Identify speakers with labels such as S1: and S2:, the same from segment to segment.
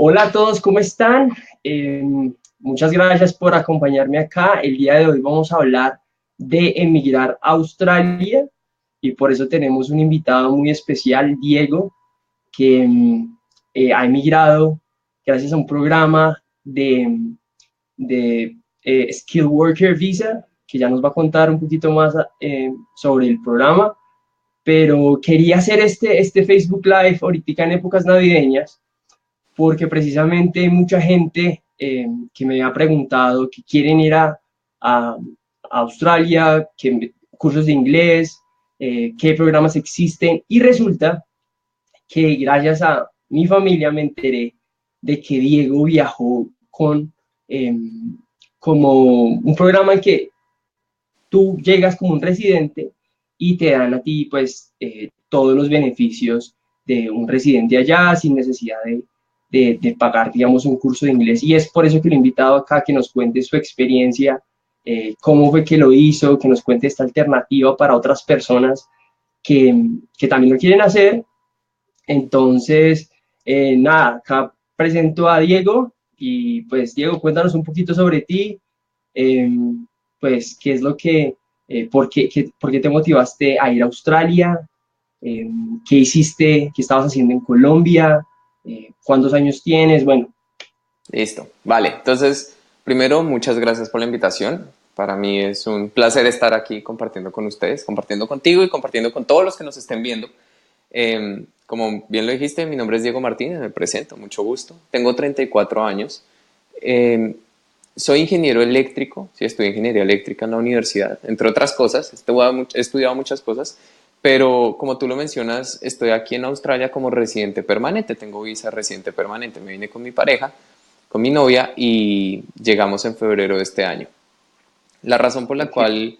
S1: Hola a todos, ¿cómo están? Muchas gracias por acompañarme acá. El día de hoy vamos a hablar de emigrar a Australia y por eso tenemos un invitado muy especial, Diego, que ha emigrado gracias a un programa de Skilled Worker Visa, que ya nos va a contar un poquito más sobre el programa, pero quería hacer este Facebook Live ahorita en épocas navideñas porque precisamente hay mucha gente que me ha preguntado que quieren ir a Australia, cursos de inglés, qué programas existen, y resulta que gracias a mi familia me enteré de que Diego viajó con eh, como un programa en que tú llegas como un residente y te dan a ti pues todos los beneficios de un residente allá sin necesidad de pagar, digamos, un curso de inglés. Y es por eso que lo he invitado acá, que nos cuente su experiencia, cómo fue que lo hizo, que nos cuente esta alternativa para otras personas que también lo quieren hacer. Entonces, nada, acá presento a Diego y pues Diego, cuéntanos un poquito sobre ti, eh, pues qué es lo que, por qué te motivaste a ir a Australia, eh, qué hiciste, qué estabas haciendo en Colombia, cuántos años tienes, bueno.
S2: Listo, vale. Entonces, primero, muchas gracias por la invitación. Para mí es un placer estar aquí compartiendo con ustedes, compartiendo contigo y compartiendo con todos los que nos estén viendo. Como bien lo dijiste, mi nombre es Diego Martínez, me presento, mucho gusto. Tengo 34 años. Eh, Soy ingeniero eléctrico, sí, estudié ingeniería eléctrica en la universidad, entre otras cosas. He estudiado muchas cosas, pero como tú lo mencionas, estoy aquí en Australia como residente permanente. Tengo visa residente permanente. Me vine con mi pareja, con mi novia, y llegamos en febrero de este año. La razón por la
S1: Ok.
S2: cual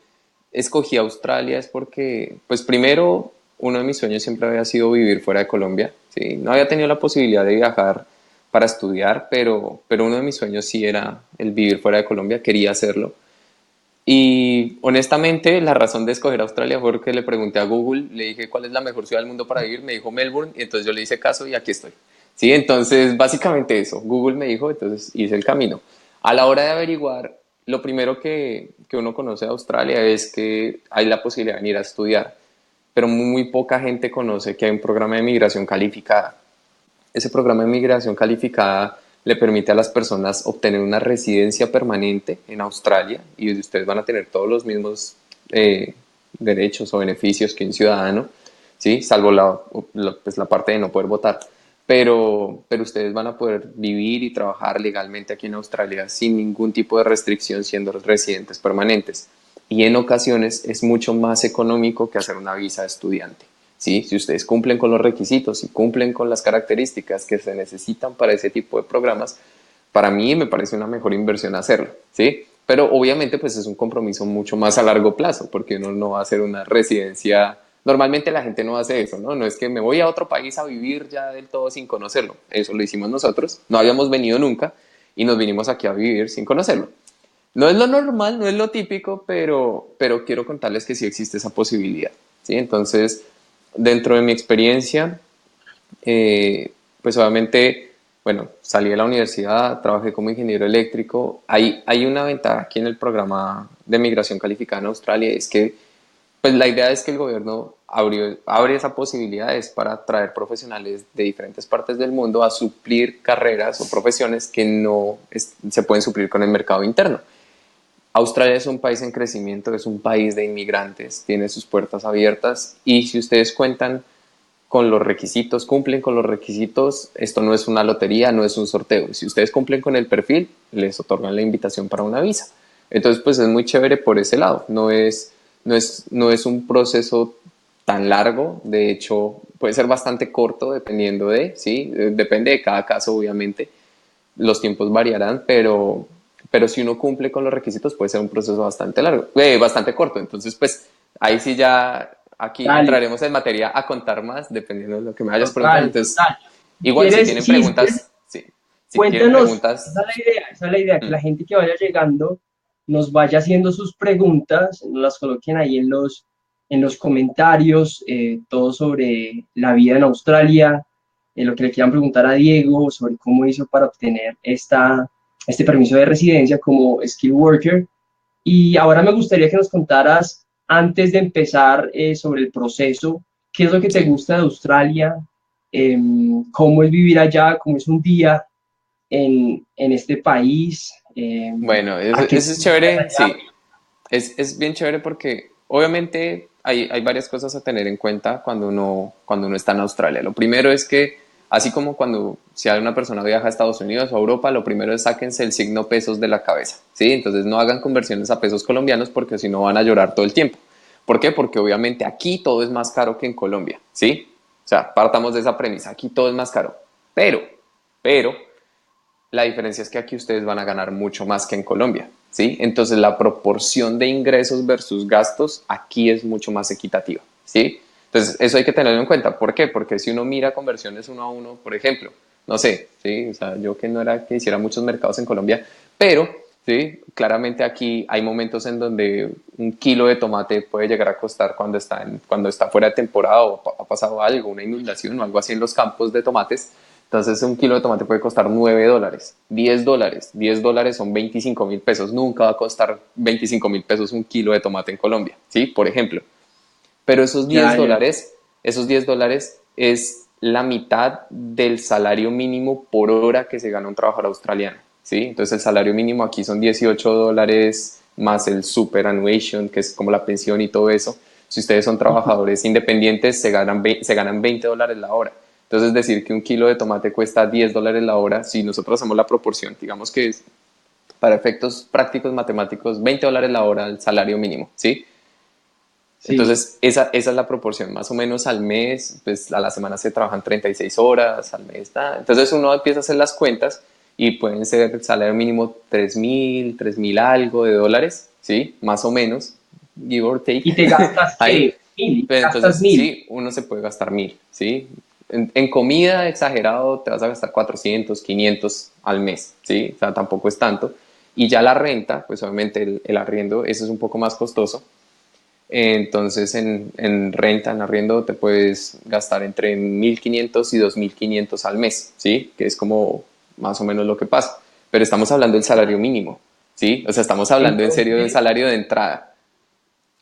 S2: escogí Australia es porque, pues primero, uno de mis sueños siempre había sido vivir fuera de Colombia, ¿sí? No había tenido la posibilidad de viajar para estudiar, pero uno de mis sueños sí era el vivir fuera de Colombia, quería hacerlo. Y honestamente, la razón de escoger Australia fue porque le pregunté a Google, le dije cuál es la mejor ciudad del mundo para vivir, me dijo Melbourne, y entonces yo le hice caso y aquí estoy. Sí, entonces básicamente eso, Google me dijo, entonces hice el camino. A la hora de averiguar, lo primero que uno conoce de Australia es que hay la posibilidad de venir a estudiar, pero muy poca gente conoce que hay un programa de migración calificada. Ese programa de migración calificada le permite a las personas obtener una residencia permanente en Australia y ustedes van a tener todos los mismos eh, derechos o beneficios que un ciudadano, ¿sí? Salvo pues la parte de no poder votar. Pero ustedes van a poder vivir y trabajar legalmente aquí en Australia sin ningún tipo de restricción siendo residentes permanentes. Y en ocasiones es mucho más económico que hacer una visa de estudiante. ¿Sí? Si ustedes cumplen con los requisitos y cumplen con las características que se necesitan para ese tipo de programas, para mí me parece una mejor inversión hacerlo, ¿sí? Pero obviamente pues es un compromiso mucho más a largo plazo, porque uno no va a hacer una residencia. Normalmente la gente no hace eso, ¿no? No es que me voy a otro país a vivir ya del todo sin conocerlo. Eso lo hicimos nosotros, no habíamos venido nunca y nos vinimos aquí a vivir sin conocerlo. No es lo normal, no es lo típico, pero quiero contarles que sí existe esa posibilidad, ¿sí? Entonces, dentro de mi experiencia, pues obviamente, bueno, salí de la universidad, trabajé como ingeniero eléctrico. Hay una ventaja aquí en el programa de migración calificada en Australia, es que pues la idea es que el gobierno abre esas posibilidades para traer profesionales de diferentes partes del mundo a suplir carreras o profesiones que no se pueden suplir con el mercado interno. Australia es un país en crecimiento, es un país de inmigrantes, tiene sus puertas abiertas y si ustedes cuentan con los requisitos, cumplen con los requisitos, esto no es una lotería, no es un sorteo. Si ustedes cumplen con el perfil, les otorgan la invitación para una visa. Entonces, pues es muy chévere por ese lado. No es un proceso tan largo, de hecho, puede ser bastante corto dependiendo de, ¿sí? Depende de cada caso, obviamente. Los tiempos variarán, pero si uno cumple con los requisitos puede ser un proceso bastante largo, bastante corto. Entonces, pues ahí sí ya aquí
S1: Dale,
S2: entraremos en materia a contar más, dependiendo de lo que me vayas preguntando.
S1: total,
S2: Entonces,
S1: total. Si
S2: igual si
S1: quieres,
S2: tienen
S1: sí, si quieres,
S2: preguntas, sí, si quieren
S1: cuéntanos, esa
S2: preguntas,
S1: es la idea, esa es la idea, que
S2: mm,
S1: la gente que vaya llegando nos vaya haciendo sus preguntas, nos las coloquen ahí en los comentarios, todo sobre la vida en Australia, lo que le quieran preguntar a Diego sobre cómo hizo para obtener este permiso de residencia como Skill Worker. Y ahora me gustaría que nos contaras, antes de empezar, sobre el proceso, qué es lo que te
S2: Sí.
S1: gusta de Australia, cómo es vivir allá, cómo es un día en este país,
S2: Bueno,
S1: a qué te
S2: eso es
S1: dedicas
S2: chévere,
S1: allá.
S2: sí. Es bien chévere porque obviamente hay varias cosas a tener en cuenta cuando uno está en Australia. Lo primero es que, así como cuando si hay una persona viaja a Estados Unidos o a Europa, lo primero es sáquense el signo pesos de la cabeza, ¿sí? Entonces no hagan conversiones a pesos colombianos porque si no van a llorar todo el tiempo. ¿Por qué? Porque obviamente aquí todo es más caro que en Colombia, ¿sí? O sea, partamos de esa premisa, aquí todo es más caro. Pero, pero, la diferencia es que aquí ustedes van a ganar mucho más que en Colombia, ¿sí? Entonces la proporción de ingresos versus gastos aquí es mucho más equitativa, ¿sí? Entonces eso hay que tenerlo en cuenta. ¿Por qué? Porque si uno mira conversiones uno a uno, por ejemplo, no sé, ¿sí? O sea, yo que no era que hiciera muchos mercados en Colombia, pero, ¿sí? Claramente aquí hay momentos en donde un kilo de tomate puede llegar a costar cuando está fuera de temporada o ha pasado algo, una inundación o algo así en los campos de tomates. Entonces un kilo de tomate puede costar $9, $10. $10 son 25.000 pesos. Nunca va a costar 25.000 pesos un kilo de tomate en Colombia, ¿sí? Por ejemplo. Pero
S1: Ya, ya.
S2: esos $10 es la mitad del salario mínimo por hora que se gana un trabajador australiano, ¿sí? Entonces el salario mínimo aquí son $18 más el superannuation, que es como la pensión y todo eso. Si ustedes son trabajadores independientes, se ganan $20 la hora. Entonces decir que un kilo de tomate cuesta $10 la hora, si nosotros hacemos la proporción, digamos que es para efectos prácticos matemáticos, $20 la hora el salario mínimo, ¿sí?
S1: Sí.
S2: Entonces, esa es la proporción, más o menos al mes, pues a la semana se trabajan 36 horas, al mes, nada. Entonces uno empieza a hacer las cuentas y pueden ser el salario mínimo 3.000 algo de dólares, ¿sí? Más o menos, give or take.
S1: ¿Y te gastas
S2: Ahí,
S1: qué? 1.000,
S2: pero
S1: gastas
S2: entonces
S1: 1.000.
S2: sí, uno se puede gastar 1.000, ¿sí? En comida exagerado te vas a gastar 400, 500 al mes, ¿sí? O sea, tampoco es tanto. Y ya la renta, pues obviamente el arriendo, eso es un poco más costoso. Entonces en renta, en arriendo, te puedes gastar entre 1.500 y 2.500 al mes, ¿sí? Que es como más o menos lo que pasa. Pero estamos hablando del salario mínimo, ¿sí? O sea, estamos hablando en serio del
S1: Entonces,
S2: salario de entrada.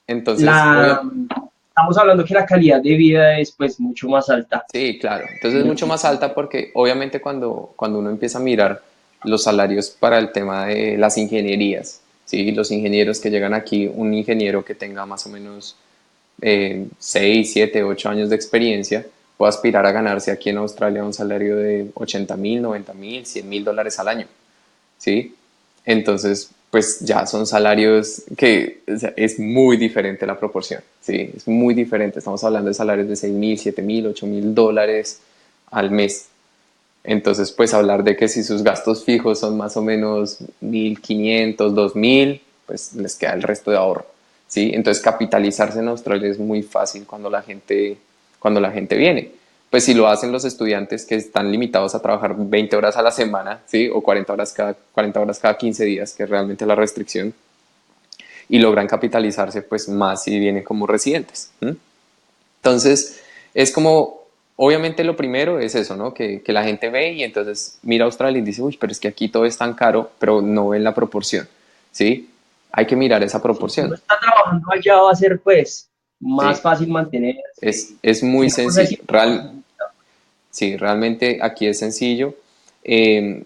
S2: Entonces,
S1: la,
S2: obviamente,
S1: estamos hablando que la calidad de vida es pues mucho más alta.
S2: sí, claro. Entonces es mucho más alta porque obviamente cuando uno empieza a mirar los salarios para el tema de las ingenierías, ¿sí? Los ingenieros que llegan aquí, un ingeniero que tenga más o menos 6, 7, 8 años de experiencia, puede aspirar a ganarse aquí en Australia un salario de 80.000, 90.000, $100.000 al año, ¿sí? Entonces, pues ya son salarios que o sea, es muy diferente la proporción, ¿sí? Es muy diferente. Estamos hablando de salarios de 6.000, 7.000, $8.000 al mes. Entonces, pues hablar de que si sus gastos fijos son más o menos 1.500, 2.000, pues les queda el resto de ahorro, ¿sí? Entonces, capitalizarse en Australia es muy fácil cuando la gente viene. Pues si lo hacen los estudiantes que están limitados a trabajar 20 horas a la semana, ¿sí? O 40 horas cada 15 días, que es realmente la restricción, y logran capitalizarse, pues más si vienen como residentes. ¿M? Entonces, es como, obviamente lo primero es eso, ¿no? Que la gente ve y entonces mira a Australia y dice, uy, pero es que aquí todo es tan caro, pero no ven la proporción, ¿sí? Hay que mirar esa
S1: Si uno
S2: proporción,
S1: está trabajando allá va a ser pues más
S2: ¿sí?
S1: fácil mantenerse.
S2: Es
S1: Si
S2: muy
S1: la cosa es
S2: sencillo, sí, realmente aquí es sencillo. Eh,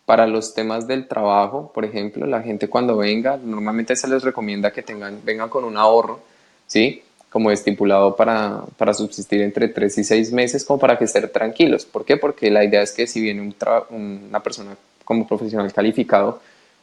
S2: para los temas del trabajo, por ejemplo, la gente cuando venga, normalmente se les recomienda que vengan con un ahorro, ¿sí? Como estipulado para subsistir entre 3 y 6 meses, como para que estén tranquilos. ¿Por qué? Porque la idea es que si viene una persona como profesional calificado,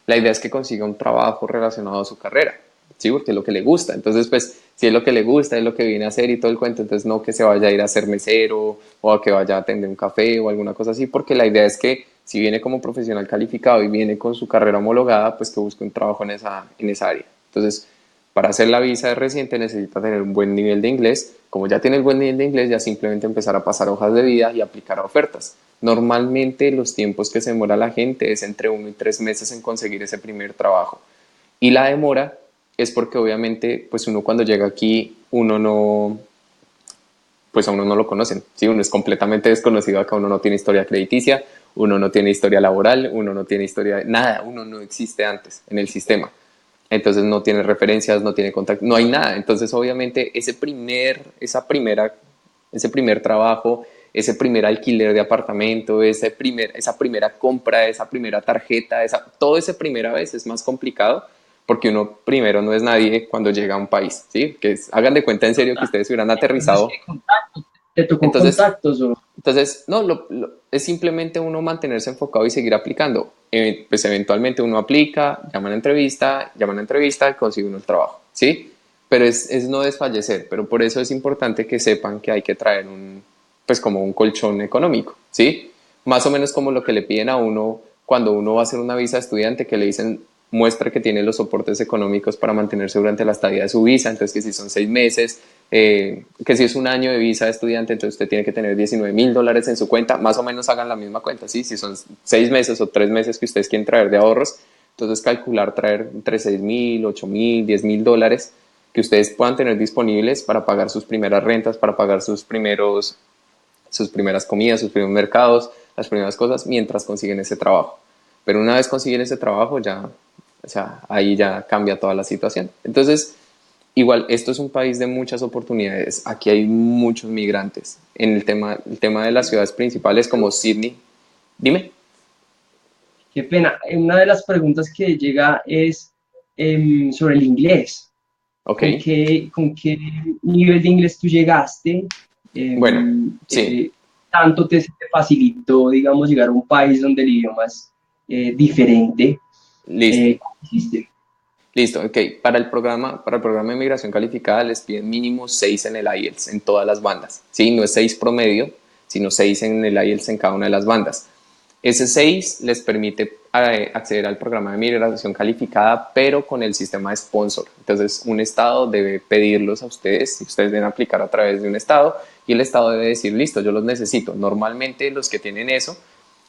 S2: la idea es que consiga un trabajo relacionado a su carrera, ¿sí? Porque es lo que le gusta. Entonces, pues, si es lo que le gusta, es lo que viene a hacer y todo el cuento, entonces no que se vaya a ir a ser mesero o a que vaya a atender un café o alguna cosa así, porque la idea es que si viene como profesional calificado y viene con su carrera homologada, pues que busque un trabajo en esa área. Entonces, para hacer la visa de residente necesita tener un buen nivel de inglés. Como ya tiene el buen nivel de inglés, ya simplemente empezar a pasar hojas de vida y aplicar a ofertas. Normalmente los tiempos que se demora la gente es entre 1 y 3 meses en conseguir ese primer trabajo. Y la demora es porque obviamente pues uno cuando llega aquí, uno no, pues a uno no lo conocen, ¿sí? Uno es completamente desconocido acá, uno no tiene historia crediticia, uno no tiene historia laboral, uno no tiene historia, nada, uno no existe antes en el sistema. Entonces no tiene referencias, no tiene contacto, no hay nada. Entonces obviamente ese primer trabajo, ese primer alquiler de apartamento, esa primera compra, esa primera tarjeta, todo ese primera vez es más complicado porque uno primero no es nadie cuando llega a un país, ¿sí? Hagan de cuenta en serio que ustedes hubieran
S1: Entonces,
S2: aterrizado.
S1: ¿qué contactos? ¿Te tocó
S2: Entonces,
S1: contactos o
S2: no, es simplemente uno mantenerse enfocado y seguir aplicando. Pues eventualmente uno aplica, llaman a entrevista y consigue uno el trabajo, ¿sí? Pero es no desfallecer, pero por eso es importante que sepan que hay que traer pues como un colchón económico, ¿sí? Más o menos como lo que le piden a uno cuando uno va a hacer una visa de estudiante, que le dicen muestra que tiene los soportes económicos para mantenerse durante la estadía de su visa, entonces que si son 6 meses, que si es un año de visa de estudiante, entonces usted tiene que tener $19,000 en su cuenta, más o menos hagan la misma cuenta, ¿sí? Si son 6 meses o 3 meses que ustedes quieren traer de ahorros, entonces calcular traer entre 6,000, 8,000, $10,000 que ustedes puedan tener disponibles para pagar sus primeras rentas, para pagar sus primeras comidas, sus primeros mercados, las primeras cosas, mientras consiguen ese trabajo. Pero una vez consiguen ese trabajo, ya, o sea, ahí ya cambia toda la situación. Entonces, igual, esto es un país de muchas oportunidades. Aquí hay muchos migrantes. En el tema de las ciudades principales como Sydney. Dime.
S1: qué pena? Una de las preguntas que llega es sobre el inglés.
S2: Ok.
S1: ¿Con qué nivel de inglés tú llegaste?
S2: Bueno, sí.
S1: ¿Qué tanto te facilitó, digamos, llegar a un país donde el idioma es diferente?
S2: Listo.
S1: ¿Cómo hiciste?
S2: Listo, ok. Para el programa de migración calificada les piden mínimo 6 en el IELTS en todas las bandas. ¿Sí? No es 6 promedio, sino 6 en el IELTS en cada una de las bandas. Ese 6 les permite acceder al programa de migración calificada, pero con el sistema de sponsor. Entonces, un estado debe pedirlos a ustedes, si ustedes deben aplicar a través de un estado, y el estado debe decir, listo, yo los necesito. Normalmente los que tienen eso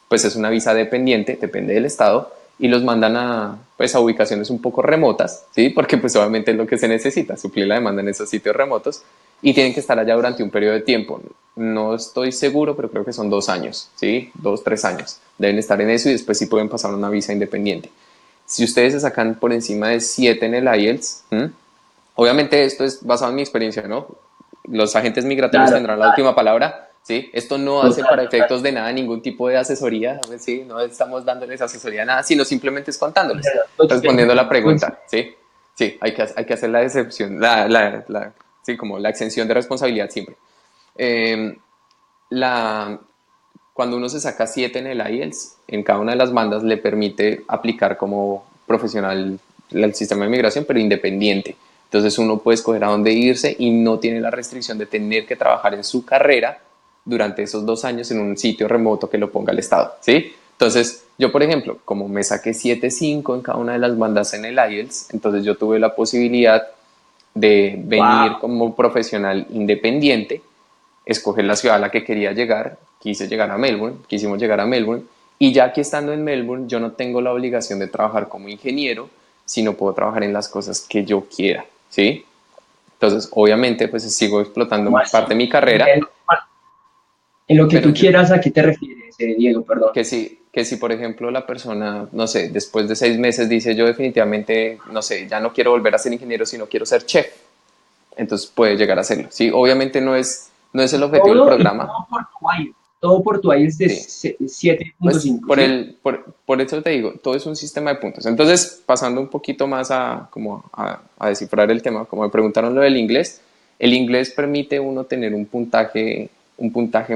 S2: pues es una visa dependiente, depende del estado, y los mandan pues a ubicaciones un poco remotas, ¿sí? Porque pues obviamente es lo que se necesita, suplir la demanda en esos sitios remotos, y tienen que estar allá durante un periodo de tiempo. No estoy seguro, pero creo que son 2 años, ¿sí? 2, 3 años. Deben estar en eso y después sí pueden pasar una visa independiente. Si ustedes se sacan por encima de 7 en el IELTS, obviamente esto es basado en mi experiencia, ¿no? Los agentes migratorios
S1: Claro,
S2: tendrán la última palabra, ¿sí? Esto no hace
S1: total,
S2: para
S1: total.
S2: efectos de nada ningún tipo de asesoría, ¿sí? No estamos dándoles asesoría a nada, sino simplemente es contándoles,
S1: Tu
S2: respondiendo a la
S1: experiencia, tu
S2: pregunta,
S1: experiencia.
S2: ¿sí? Sí, hay que hacer la excepción, sí, como la exención de responsabilidad siempre. Eh, la, Cuando uno se saca 7 en el IELTS, en cada una de las bandas le permite aplicar como profesional el sistema de migración, pero independiente. Entonces uno puede escoger a dónde irse y no tiene la restricción de tener que trabajar en su carrera durante esos 2 años en un sitio remoto que lo ponga el Estado, ¿sí? Entonces, yo, por ejemplo, como me saqué 7,5 en cada una de las bandas en el IELTS, entonces yo tuve la posibilidad de venir
S1: Wow,
S2: como profesional independiente, escoger la ciudad a la que quería llegar, quise llegar a Melbourne, quisimos llegar a Melbourne, y ya que estando en Melbourne yo no tengo la obligación de trabajar como ingeniero, sino puedo trabajar en las cosas que yo quiera, ¿sí? Entonces, obviamente, pues sigo explotando
S1: ¿cómo
S2: parte de
S1: así?
S2: mi carrera,
S1: En lo que
S2: pero
S1: tú quieras, ¿a qué te refieres, Diego? Perdón.
S2: que si, por ejemplo, la persona, no sé, después de 6 meses dice yo definitivamente, no sé, ya no quiero volver a ser ingeniero, sino quiero ser chef, entonces puede llegar a hacerlo, ¿sí? Obviamente no es el objetivo del
S1: Y todo
S2: programa,
S1: por tu IELTS. Todo por tu IELTS de
S2: sí.
S1: siete punto
S2: Pues
S1: cinco, ¿sí?
S2: por eso te digo, todo es un sistema de puntos. Entonces, pasando un poquito más a descifrar el tema, como me preguntaron lo del inglés, el inglés permite uno tener un puntaje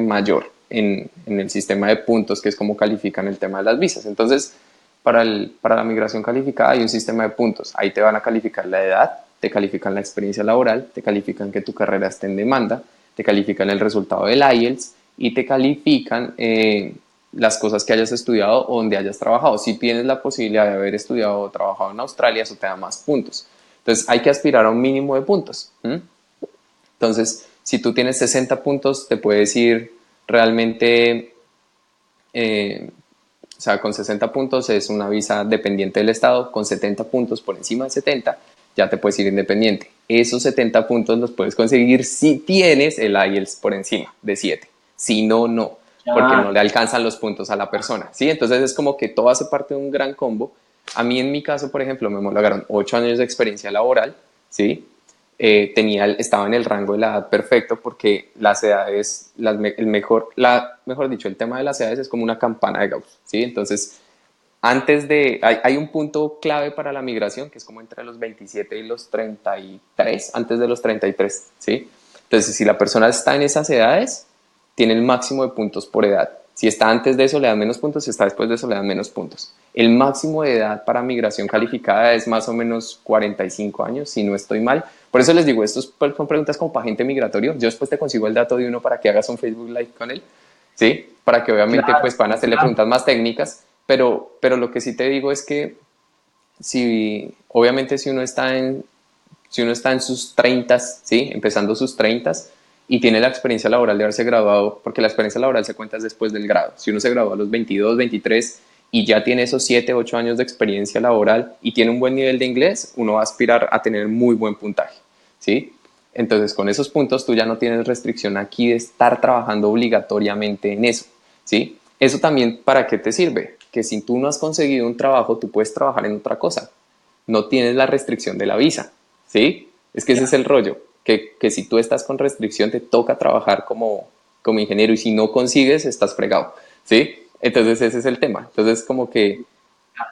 S2: mayor en el sistema de puntos, que es como califican el tema de las visas. Entonces, para la migración calificada hay un sistema de puntos. Ahí te van a calificar la edad, te califican la experiencia laboral, te califican que tu carrera esté en demanda, te califican el resultado del IELTS y te califican las cosas que hayas estudiado o donde hayas trabajado. Si tienes la posibilidad de haber estudiado o trabajado en Australia, eso te da más puntos. Entonces hay que aspirar a un mínimo de puntos. Entonces, si tú tienes 60 puntos, te puedes ir realmente, o sea, con 60 puntos es una visa dependiente del Estado, con 70 puntos por encima de 70 ya te puedes ir independiente. esos 70 puntos los puedes conseguir si tienes el IELTS por encima de 7. Si no, no, porque
S1: Ya,
S2: no le alcanzan los puntos a la persona, ¿sí? Entonces es como que todo hace parte de un gran combo. A mí en mi caso, por ejemplo, me homologaron 8 años de experiencia laboral, ¿sí? Estaba en el rango de la edad perfecto porque las edades, mejor dicho, el tema de las edades es como una campana de Gauss, ¿sí? Entonces, hay un punto clave para la migración que es como entre los 27 y los 33, antes de los 33, ¿sí? Entonces, si la persona está en esas edades, tiene el máximo de puntos por edad. Si está antes de eso le dan menos puntos, si está después de eso le dan menos puntos. El máximo de edad para migración calificada es más o menos 45 años, si no estoy mal. Por eso les digo, estos son preguntas como para gente migratorio. Yo después te consigo el dato de uno para que hagas un Facebook Live con él, ¿sí? Para que obviamente
S1: claro,
S2: pues puedan hacerle
S1: claro.
S2: preguntas más técnicas, pero lo que sí te digo es que obviamente si uno está en sus 30, ¿sí? Empezando sus 30 y tiene la experiencia laboral de haberse graduado, porque la experiencia laboral se cuenta después del grado. Si uno se graduó a los 22, 23 y ya tiene esos 7, 8 años de experiencia laboral y tiene un buen nivel de inglés, uno va a aspirar a tener muy buen puntaje, ¿sí? Entonces, con esos puntos tú ya no tienes restricción aquí de estar trabajando obligatoriamente en eso, ¿sí? Eso también, ¿para qué te sirve? Que si tú no has conseguido un trabajo, tú puedes trabajar en otra cosa. No tienes la restricción de la visa, ¿sí? Es que ese es el rollo, que si tú estás con restricción te toca trabajar como ingeniero y si no consigues estás fregado, ¿sí? Entonces ese es el tema. Entonces como que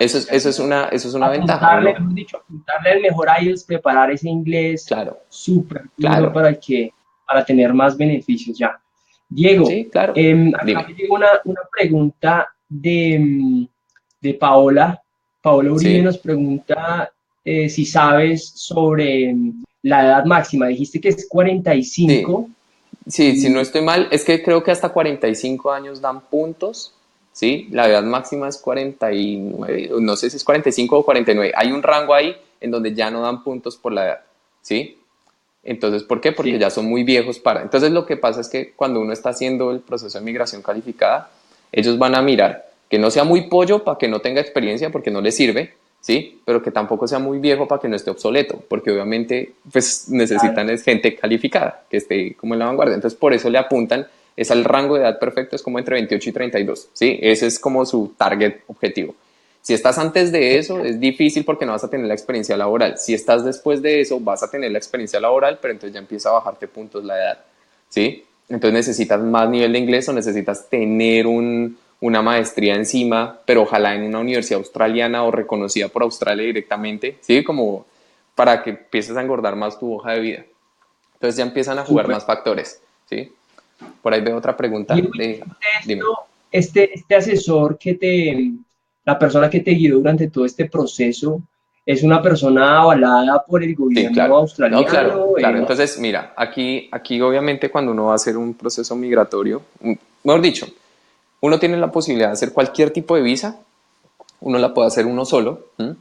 S2: eso es una ventaja,
S1: Apuntarle,
S2: uno,
S1: mejor dicho, apuntarle al mejor IELTS, preparar ese inglés
S2: claro,
S1: súper duro
S2: claro,
S1: para tener más beneficios ya. Diego,
S2: sí, claro,
S1: acá
S2: dime,
S1: me llegó una pregunta de Paola. Paola Uribe
S2: sí,
S1: nos pregunta si sabes sobre la edad máxima. Dijiste que es
S2: sí,
S1: 45.
S2: sí, si no
S1: Mm,
S2: estoy mal, es que creo que hasta 45 años dan puntos, ¿sí? La edad máxima es 49, no sé si es 45 o 49. Hay un rango ahí en donde ya no dan puntos por la edad, ¿sí? Entonces, ¿por qué? Porque
S1: sí,
S2: ya son muy viejos para. Entonces, lo que pasa es que cuando uno está haciendo el proceso de migración calificada, ellos van a mirar que no sea muy pollo para que no tenga experiencia porque no le sirve, ¿sí? Pero que tampoco sea muy viejo para que no esté obsoleto, porque obviamente pues
S1: claro,
S2: necesitan es gente calificada, que esté como en la vanguardia. Entonces, por eso le apuntan, es al rango de edad perfecto, es como entre 28 y 32, ¿sí? Ese es como su target objetivo. Si estás antes de eso, es difícil porque no vas a tener la experiencia laboral. Si estás después de eso, vas a tener la experiencia laboral, pero entonces ya empieza a bajarte puntos la edad, ¿sí? Entonces necesitas más nivel de inglés o necesitas tener una maestría encima, pero ojalá en una universidad australiana o reconocida por Australia directamente, ¿sí? Como para que empieces a engordar más tu hoja de vida. Entonces ya empiezan a jugar
S1: súper.
S2: más factores, ¿sí? Por ahí veo otra
S1: Diego,
S2: pregunta
S1: y
S2: de,
S1: después de
S2: dime.
S1: esto, este asesor la persona que te guió durante todo este proceso, ¿es una persona avalada por el
S2: Sí,
S1: gobierno
S2: claro. No, claro,
S1: australiano?
S2: claro. Entonces, mira, aquí obviamente cuando uno va a hacer un proceso migratorio, mejor dicho, uno tiene la posibilidad de hacer cualquier tipo de visa, uno la puede hacer uno solo, ¿m?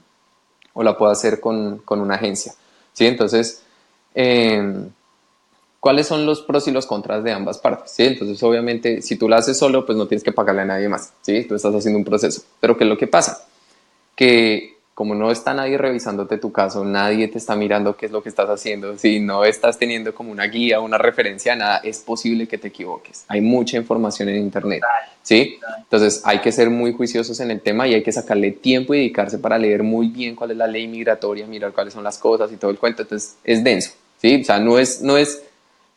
S2: O la puede hacer con una agencia, ¿sí? Entonces, eh, ¿cuáles son los pros y los contras de ambas partes? ¿Sí? Entonces, obviamente, si tú la haces solo, pues no tienes que pagarle a nadie más, ¿sí? Tú estás haciendo un proceso. Pero ¿qué es lo que pasa? Que como no está nadie revisándote tu caso, nadie te está mirando qué es lo que estás haciendo, si no estás teniendo como una guía, una referencia, nada, es posible que te equivoques. Hay mucha información en Internet, ¿sí? Entonces hay que ser muy juiciosos en el tema y hay que sacarle tiempo y dedicarse para leer muy bien cuál es la ley migratoria, mirar cuáles son las cosas y todo el cuento. Entonces es denso, ¿sí? O sea,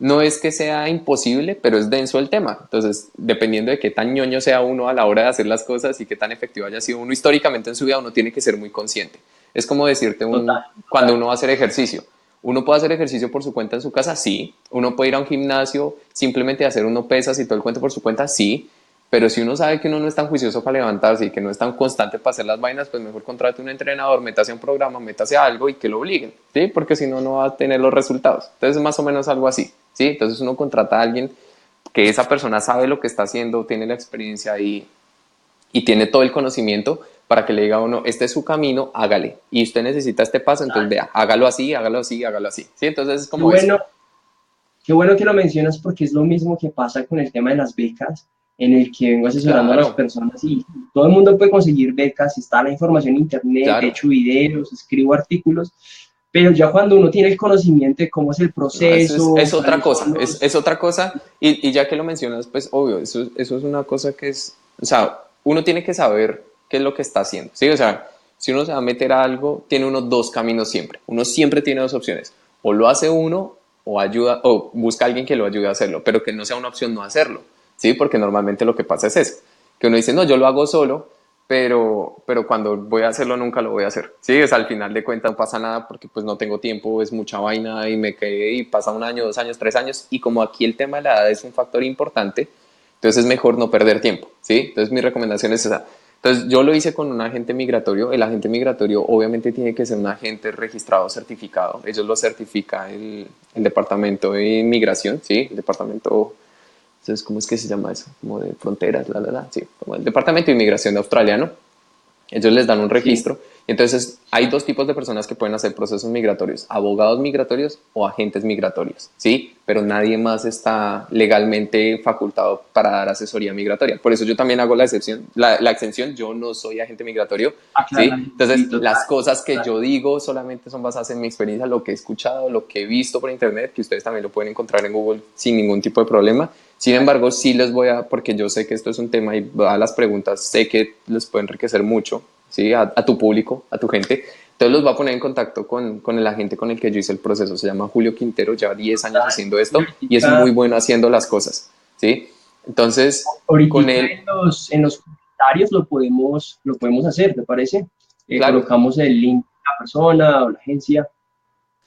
S2: no es que sea imposible, pero es denso el tema. Entonces, dependiendo de qué tan ñoño sea uno a la hora de hacer las cosas y qué tan efectivo haya sido uno históricamente en su vida, uno tiene que ser muy consciente. Es como decirte
S1: Total,
S2: cuando
S1: total.
S2: uno va a hacer ejercicio. ¿Uno puede hacer ejercicio por su cuenta en su casa? Sí. ¿Uno puede ir a un gimnasio simplemente hacer uno pesas y todo el cuento por su cuenta? Sí. Pero si uno sabe que uno no es tan juicioso para levantarse y que no es tan constante para hacer las vainas, pues mejor contrate un entrenador, métase a un programa, métase a algo y que lo obliguen, ¿sí? Porque si no, no va a tener los resultados. Entonces es más o menos algo así, ¿sí? Entonces uno contrata a alguien que esa persona sabe lo que está haciendo, tiene la experiencia y tiene todo el conocimiento para que le diga a uno, este es su camino, hágale. Y usted necesita este paso, entonces vea, hágalo así, hágalo así, hágalo así, ¿sí? Entonces es
S1: Qué
S2: como eso.
S1: bueno, qué bueno que lo mencionas porque es lo mismo que pasa con el tema de las becas, en el que vengo asesorando a las
S2: Claro,
S1: personas y todo el mundo puede conseguir becas, está la información en internet, he
S2: claro,
S1: hecho videos, escribo artículos, pero ya cuando uno tiene el conocimiento de cómo es el
S2: No,
S1: proceso,
S2: es otra
S1: cuáles
S2: cosa,
S1: son los...
S2: es otra cosa y ya que lo mencionas, pues obvio, eso es una cosa que es, o sea, uno tiene que saber qué es lo que está haciendo, ¿sí? O sea, si uno se va a meter a algo, tiene uno dos caminos siempre, uno siempre tiene dos opciones, o lo hace uno o ayuda, o busca a alguien que lo ayude a hacerlo, pero que no sea una opción no hacerlo, ¿sí? Porque normalmente lo que pasa es eso, que uno dice, no, yo lo hago solo, pero cuando voy a hacerlo nunca lo voy a hacer. Sí, es al final de cuentas no pasa nada porque pues no tengo tiempo, es mucha vaina y me quedé y pasa un año, 2 años, 3 años y como aquí el tema de la edad es un factor importante, entonces es mejor no perder tiempo, ¿sí? Entonces mi recomendación es esa. Entonces yo lo hice con un agente migratorio, el agente migratorio obviamente tiene que ser un agente registrado, certificado, ellos lo certifica el departamento de inmigración, ¿sí? El departamento entonces, ¿cómo es que se llama eso? Como de fronteras, sí, como el Departamento de Inmigración australiano. Ellos les dan un
S1: Sí.
S2: registro. Entonces, hay dos tipos de personas que pueden hacer procesos migratorios, abogados migratorios o agentes migratorios, ¿sí? Pero nadie más está legalmente facultado para dar asesoría migratoria. Por eso yo también hago la excepción, la exención, yo no soy agente migratorio, ¿sí?
S1: Aclarar, sí,
S2: Entonces,
S1: total,
S2: las cosas que
S1: total.
S2: yo digo solamente son basadas en mi experiencia, lo que he escuchado, lo que he visto por internet, que ustedes también lo pueden encontrar en Google sin ningún tipo de problema. Sin embargo, sí les voy a, porque yo sé que esto es un tema y a las preguntas sé que les puede enriquecer mucho, ¿sí? A tu público, a tu gente. Entonces los voy a poner en contacto con el agente con el que yo hice el proceso. Se llama Julio Quintero, lleva 10 años
S1: Total.
S2: haciendo
S1: Y
S2: esto y es muy
S1: ahorita,
S2: bueno haciendo las cosas, ¿sí? Entonces, con
S1: ahorita
S2: él,
S1: en los comentarios lo podemos hacer, ¿te parece?
S2: claro,
S1: Colocamos el link de la persona o la agencia.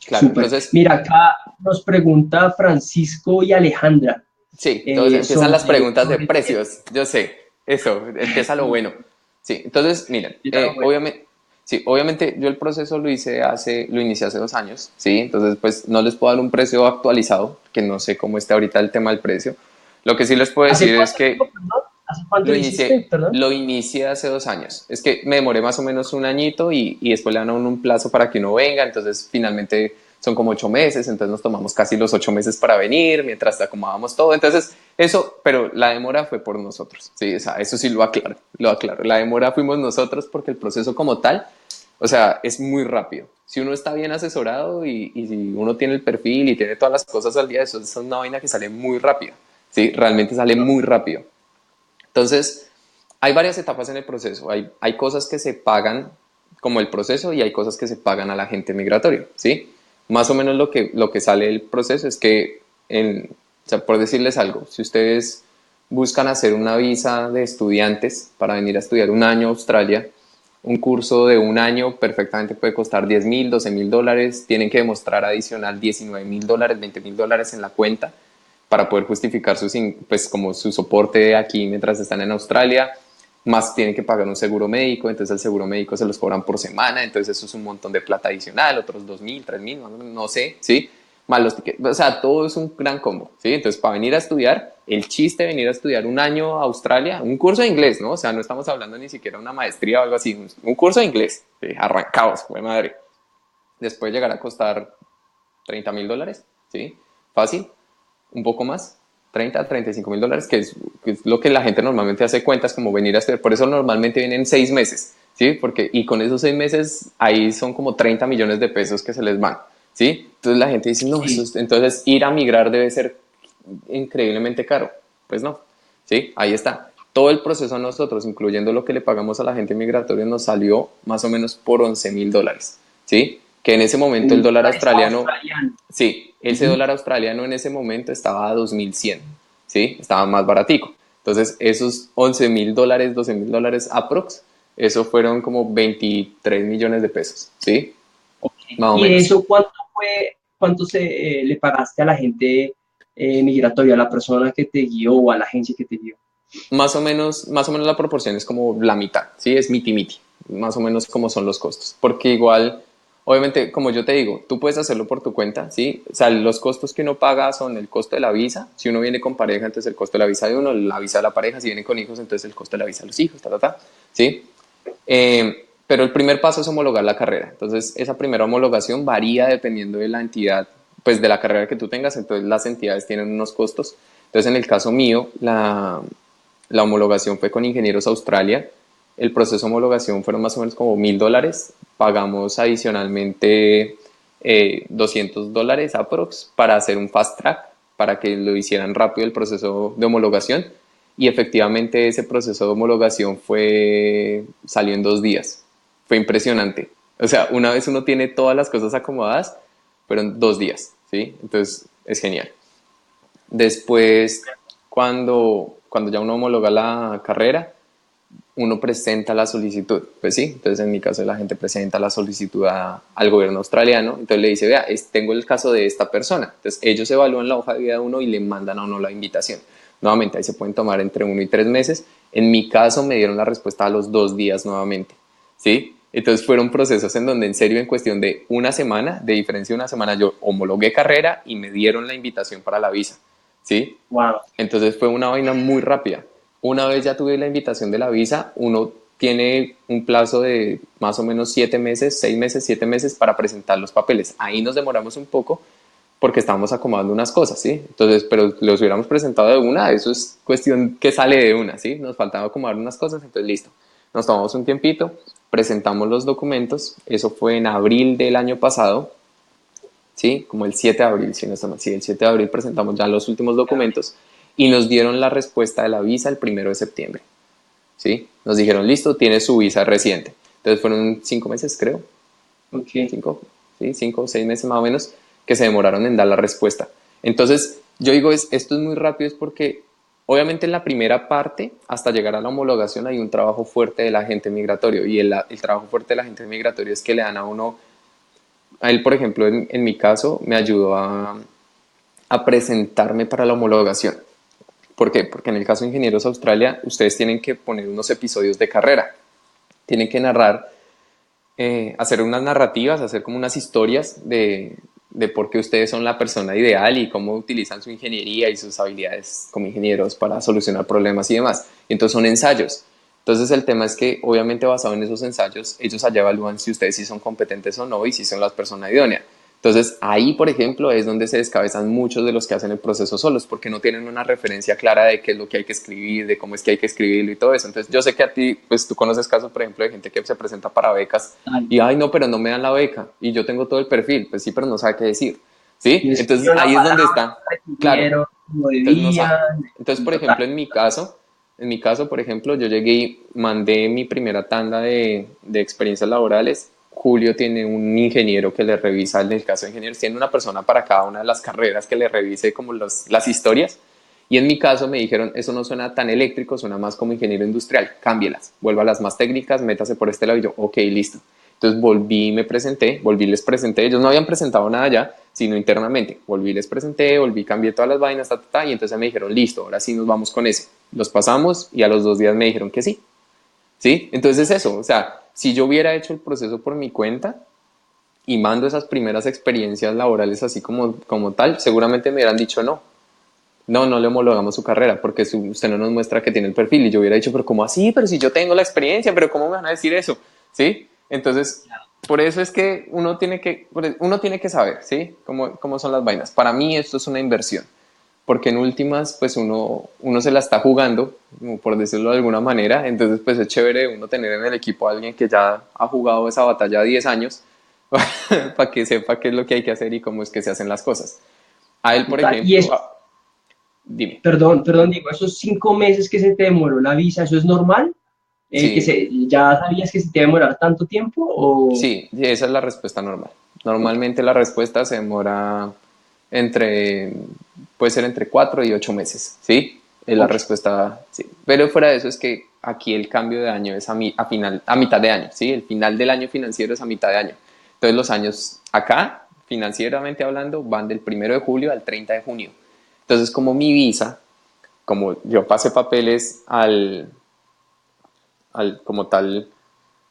S2: claro.
S1: Súper.
S2: Entonces,
S1: Mira, acá nos pregunta Francisco y Alejandra
S2: sí, entonces empiezan las
S1: sobre,
S2: preguntas de
S1: sobre
S2: precios. Yo sé, eso, empieza lo bueno. Sí, entonces, miren, obviamente, sí, obviamente yo el proceso lo inicié hace 2 años, sí, entonces pues no les puedo dar un precio actualizado, que no sé cómo está ahorita el tema del precio. Lo que sí les puedo
S1: ¿Hace
S2: decir es
S1: cuánto tiempo,
S2: que
S1: perdón? ¿Hace cuánto lo hiciste, perdón?
S2: lo inicié hace 2 años. Es que me demoré más o menos un añito y después le dan a uno un plazo para que uno venga, entonces finalmente son como 8 meses, entonces nos tomamos casi los 8 meses para venir, mientras acomodábamos todo. Entonces, eso, pero la demora fue por nosotros, sí, o sea, eso sí lo aclaro, lo aclaro. La demora fuimos nosotros porque el proceso como tal, o sea, es muy rápido. Si uno está bien asesorado y si uno tiene el perfil y tiene todas las cosas al día, eso es una vaina que sale muy rápido, sí, realmente sale muy rápido. Entonces, hay varias etapas en el proceso. Hay cosas que se pagan como el proceso y hay cosas que se pagan al agente migratorio, ¿sí? Más o menos lo que sale del proceso es que, o sea, por decirles algo, si ustedes buscan hacer una visa de estudiantes para venir a estudiar un año a Australia, un curso de un año perfectamente puede costar 10.000, 12.000 dólares, tienen que demostrar adicional 19.000 dólares, 20.000 dólares en la cuenta para poder justificar pues, como su soporte aquí mientras están en Australia, más tienen que pagar un seguro médico, entonces el seguro médico se los cobran por semana, entonces eso es un montón de plata adicional, otros 2.000, 3.000, no sé, ¿sí? Más los tickets, o sea, todo es un gran combo, ¿sí? Entonces, para venir a estudiar, el chiste de venir a estudiar un año a Australia, un curso de inglés, ¿no? O sea, no estamos hablando ni siquiera de una maestría o algo así, un curso de inglés, ¿sí? Arrancados, güey madre. Después llegar a costar 30.000 dólares, ¿sí? Fácil, un poco más, 35.000 dólares, que es lo que la gente normalmente hace cuentas como venir a estudiar. Por eso normalmente vienen 6 meses, ¿sí? Porque, y con esos 6 meses ahí son como 30 millones de pesos que se les van, ¿sí? Entonces la gente dice, no,
S1: Sí.
S2: entonces ir a migrar debe ser increíblemente caro. Pues no, ¿sí? Ahí está. Todo el proceso a nosotros, incluyendo lo que le pagamos a la gente migratoria, nos salió más o menos por 11.000 dólares, ¿sí? Que en ese momento el
S1: En
S2: dólar
S1: dólares
S2: australiano,
S1: australianos.
S2: sí, ese
S1: Ujú.
S2: dólar australiano en ese momento estaba a 2.100, ¿sí? Estaba más baratico. Entonces, esos 11.000 dólares, 12.000 dólares aprox, eso fueron como 23 millones de pesos, ¿sí?
S1: Ok.
S2: Más o
S1: ¿Y de
S2: menos.
S1: eso cuánto fue, cuánto le pagaste a la gente migratoria, a la persona que te guió o a la agencia que te guió?
S2: Más o menos la proporción es como la mitad, ¿sí? Es miti-miti, más o menos como son los costos. Porque igual, obviamente, como yo te digo, tú puedes hacerlo por tu cuenta, ¿sí? O sea, los costos que uno paga son el costo de la visa. Si uno viene con pareja, entonces el costo de la visa de uno, la visa de la pareja. Si vienen con hijos, entonces el costo de la visa de los hijos, ¿sí? Pero el primer paso es homologar la carrera. Entonces, esa primera homologación varía dependiendo de la entidad, pues de la carrera que tú tengas. Entonces, las entidades tienen unos costos. Entonces, en el caso mío, la homologación fue con Ingenieros Australia. El proceso de homologación fueron más o menos como 1.000 dólares. Pagamos adicionalmente $200 aprox para hacer un fast track, para que lo hicieran rápido el proceso de homologación. Y efectivamente ese proceso de homologación salió en 2 días. Fue impresionante. O sea, una vez uno tiene todas las cosas acomodadas, pero en 2 días, ¿sí? Entonces es genial. Después, cuando ya uno homologa la carrera, uno presenta la solicitud, pues sí, entonces en mi caso la gente presenta la solicitud al gobierno australiano, entonces le dice, vea, tengo el caso de esta persona, entonces ellos evalúan la hoja de vida de uno y le mandan a uno la invitación. Nuevamente, ahí se pueden tomar entre 1 y 3 meses. En mi caso me dieron la respuesta a los 2 días nuevamente, ¿sí? Entonces fueron procesos en donde en serio en cuestión de una semana, de diferencia de una semana, yo homologué carrera y me dieron la invitación para la visa, ¿sí?
S1: Wow.
S2: Entonces fue una vaina muy rápida. Una vez ya tuve la invitación de la visa, uno tiene un plazo de más o menos 7 meses, 6 meses, 7 meses para presentar los papeles. Ahí nos demoramos un poco porque estábamos acomodando unas cosas, ¿sí? Entonces, pero los hubiéramos presentado de una, eso es cuestión que sale de una, ¿sí? Nos faltaba acomodar unas cosas, entonces listo. Nos tomamos un tiempito, presentamos los documentos, eso fue en abril del año pasado, ¿sí? Como el 7 de abril, si no está mal. Sí, el 7 de abril presentamos ya los últimos documentos y nos dieron la respuesta de la visa el 1 de septiembre, ¿sí? Nos dijeron, listo, tiene su visa reciente. Entonces fueron 5 meses, creo,
S1: Ok.
S2: 5 o 6 meses más o menos, que se demoraron en dar la respuesta. Entonces, yo digo, esto es muy rápido, es porque obviamente en la primera parte, hasta llegar a la homologación, hay un trabajo fuerte del agente migratorio y el trabajo fuerte del agente migratorio es que le dan a uno, a él, por ejemplo, en mi caso, me ayudó a presentarme para la homologación. ¿Por qué? Porque en el caso de Ingenieros Australia, ustedes tienen que poner unos episodios de carrera. Tienen que narrar, hacer unas narrativas, hacer como unas historias de por qué ustedes son la persona ideal y cómo utilizan su ingeniería y sus habilidades como ingenieros para solucionar problemas y demás. Entonces son ensayos. Entonces el tema es que obviamente basado en esos ensayos, ellos allá evalúan si ustedes sí son competentes o no y si son las personas idóneas. Entonces ahí, por ejemplo, es donde se descabezan muchos de los que hacen el proceso solos, porque no tienen una referencia clara de qué es lo que hay que escribir, de cómo es que hay que escribirlo y todo eso. Entonces yo sé que a ti, pues tú conoces casos, por ejemplo, de gente que se presenta para becas
S1: Dale.
S2: y, ay, no, pero no me dan la beca y yo tengo todo el perfil, pues sí, pero no sabe qué decir,
S1: Y
S2: ¿sí? Entonces
S1: escribieron la
S2: ahí es donde
S1: palabra,
S2: está, claro,
S1: escribieron como
S2: entonces no
S1: debían,
S2: sabe. Entonces,
S1: y
S2: por
S1: total.
S2: ejemplo, en mi caso, por ejemplo, yo llegué y mandé mi primera tanda de experiencias laborales. Julio tiene un ingeniero que le revisa, en el caso de ingenieros, tiene una persona para cada una de las carreras que le revise como las historias. Y en mi caso me dijeron, eso no suena tan eléctrico, suena más como ingeniero industrial, cámbielas, vuélvalas más técnicas, métase por este lado. Y yo, ok, listo. Entonces volví y me presenté, volví y les presenté. Ellos no habían presentado nada ya, sino internamente. Volví y les presenté, volví, cambié todas las vainas, y entonces me dijeron, listo, ahora sí nos vamos con ese. Los pasamos y a los 2 días me dijeron que sí. ¿Sí? Entonces es eso, o sea, si yo hubiera hecho el proceso por mi cuenta y mando esas primeras experiencias laborales así como tal, seguramente me hubieran dicho no. No, no le homologamos su carrera porque usted no nos muestra que tiene el perfil. Y yo hubiera dicho, pero ¿cómo así? Pero si yo tengo la experiencia, pero ¿cómo me van a decir eso? ¿Sí? Entonces, por eso es que uno tiene que saber, ¿sí? Cómo son las vainas. Para mí esto es una inversión, porque en últimas, pues uno se la está jugando, como por decirlo de alguna manera. Entonces, pues es chévere uno tener en el equipo a alguien que ya ha jugado esa batalla 10 años para que sepa qué es lo que hay que hacer y cómo es que se hacen las cosas. A él, por
S1: Total. Y
S2: ejemplo,
S1: eso,
S2: dime.
S1: perdón, digo, esos 5 meses que se te demoró la visa, ¿eso es normal?
S2: Sí,
S1: ¿Ya sabías que se te iba a demorar tanto tiempo? O,
S2: sí, esa es la respuesta normal. Normalmente la respuesta se demora entre, puede ser entre 4 y 8 meses, ¿sí? Es la
S1: ok,
S2: respuesta, sí. Pero fuera de eso es que aquí el cambio de año es a mitad de año, ¿sí? El final del año financiero es a mitad de año. Entonces los años acá, financieramente hablando, van del 1 de julio al 30 de junio. Entonces como mi visa, como yo pasé papeles como tal,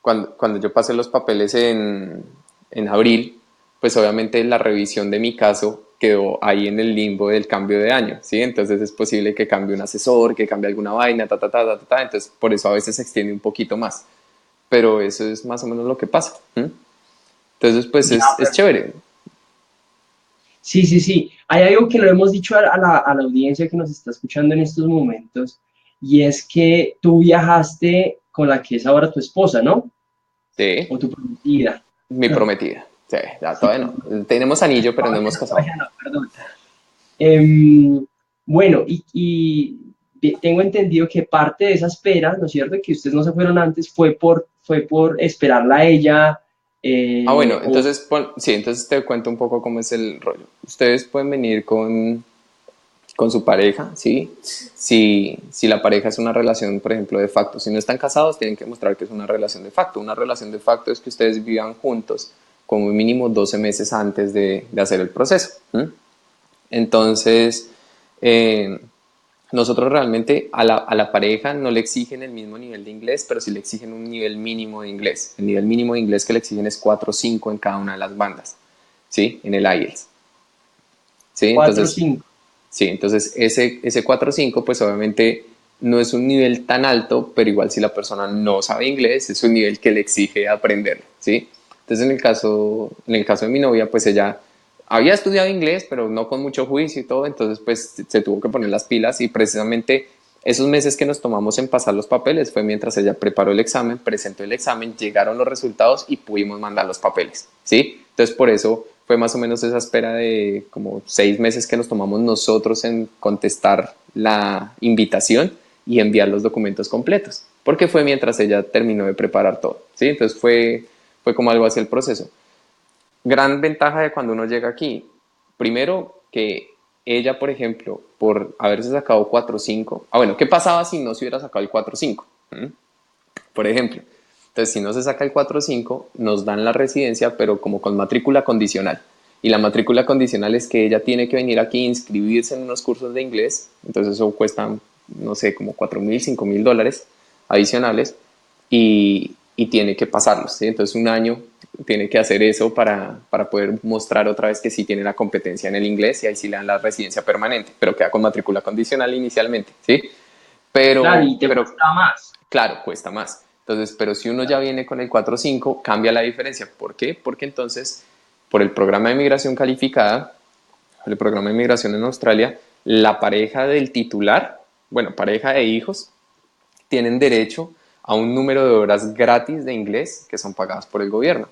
S2: cuando yo pasé los papeles en abril, pues obviamente la revisión de mi caso quedó ahí en el limbo del cambio de año, ¿sí? Entonces es posible que cambie un asesor, que cambie alguna vaina, ta, ta, ta, ta, ta, ta. Entonces por eso a veces se extiende un poquito más. Pero eso es más o menos lo que pasa. ¿M? Entonces, pues
S1: ya,
S2: es chévere.
S1: sí, sí, sí. Hay algo que no hemos dicho a la audiencia que nos está escuchando en estos momentos, y es que tú viajaste con la que es ahora tu esposa, ¿no?
S2: Sí,
S1: O tu prometida.
S2: mi prometida. Sí, ya
S1: Sí,
S2: todavía no. Tenemos anillo, pero no hemos casado.
S1: todavía no, perdón. Em, bueno, tengo entendido que parte de esa espera, ¿no es cierto? Que ustedes no se fueron antes, fue por esperarla a ella,
S2: Ah, bueno,
S1: o
S2: entonces, sí, entonces te cuento un poco cómo es el rollo. Ustedes pueden venir con su pareja, ¿sí? Si la pareja es una relación, por ejemplo, de facto, si no están casados, tienen que mostrar que es una relación de facto. Una relación de facto es que ustedes vivan juntos como mínimo 12 meses antes de hacer el proceso. ¿M? Entonces, eh, nosotros realmente a la pareja no le exigen el mismo nivel de inglés, pero sí le exigen un nivel mínimo de inglés. El nivel mínimo de inglés que le exigen es 4 o 5 en cada una de las bandas, ¿sí? En el IELTS. ¿Sí?
S1: cuatro o
S2: Entonces,
S1: cinco.
S2: sí, entonces ese 4 o 5 pues obviamente no es un nivel tan alto, pero igual si la persona no sabe inglés, es un nivel que le exige aprender, ¿sí? Entonces en el caso de mi novia, pues ella había estudiado inglés, pero no con mucho juicio y todo, entonces pues se tuvo que poner las pilas y precisamente esos meses que nos tomamos en pasar los papeles fue mientras ella preparó el examen, presentó el examen, llegaron los resultados y pudimos mandar los papeles, ¿sí? Entonces por eso fue más o menos esa espera de como 6 meses que nos tomamos nosotros en contestar la invitación y enviar los documentos completos, porque fue mientras ella terminó de preparar todo, ¿sí? Entonces fue como algo así el proceso. Gran ventaja de cuando uno llega aquí, primero que ella, por ejemplo, por haberse sacado 4.5, bueno, ¿qué pasaba si no se hubiera sacado el 4.5? ¿Mm? Por ejemplo, entonces si no se saca el 4.5, nos dan la residencia, pero como con matrícula condicional. Y la matrícula condicional es que ella tiene que venir aquí a inscribirse en unos cursos de inglés, entonces eso cuesta, no sé, como 4.000, $5.000 adicionales, y tiene que pasarlos, ¿sí? Entonces un año tiene que hacer eso para poder mostrar otra vez que sí tiene la competencia en el inglés y ahí sí le dan la residencia permanente, pero queda con matrícula condicional inicialmente, ¿sí?
S1: Claro,
S2: Pero,
S1: y te
S2: pero
S1: cuesta más.
S2: claro, cuesta más. Entonces, pero si uno ya viene con el 4.5, cambia la diferencia. ¿Por qué? Porque entonces, por el programa de migración calificada, el programa de migración en Australia, la pareja del titular, bueno, pareja de hijos, tienen derecho a un número de horas gratis de inglés que son pagadas por el gobierno.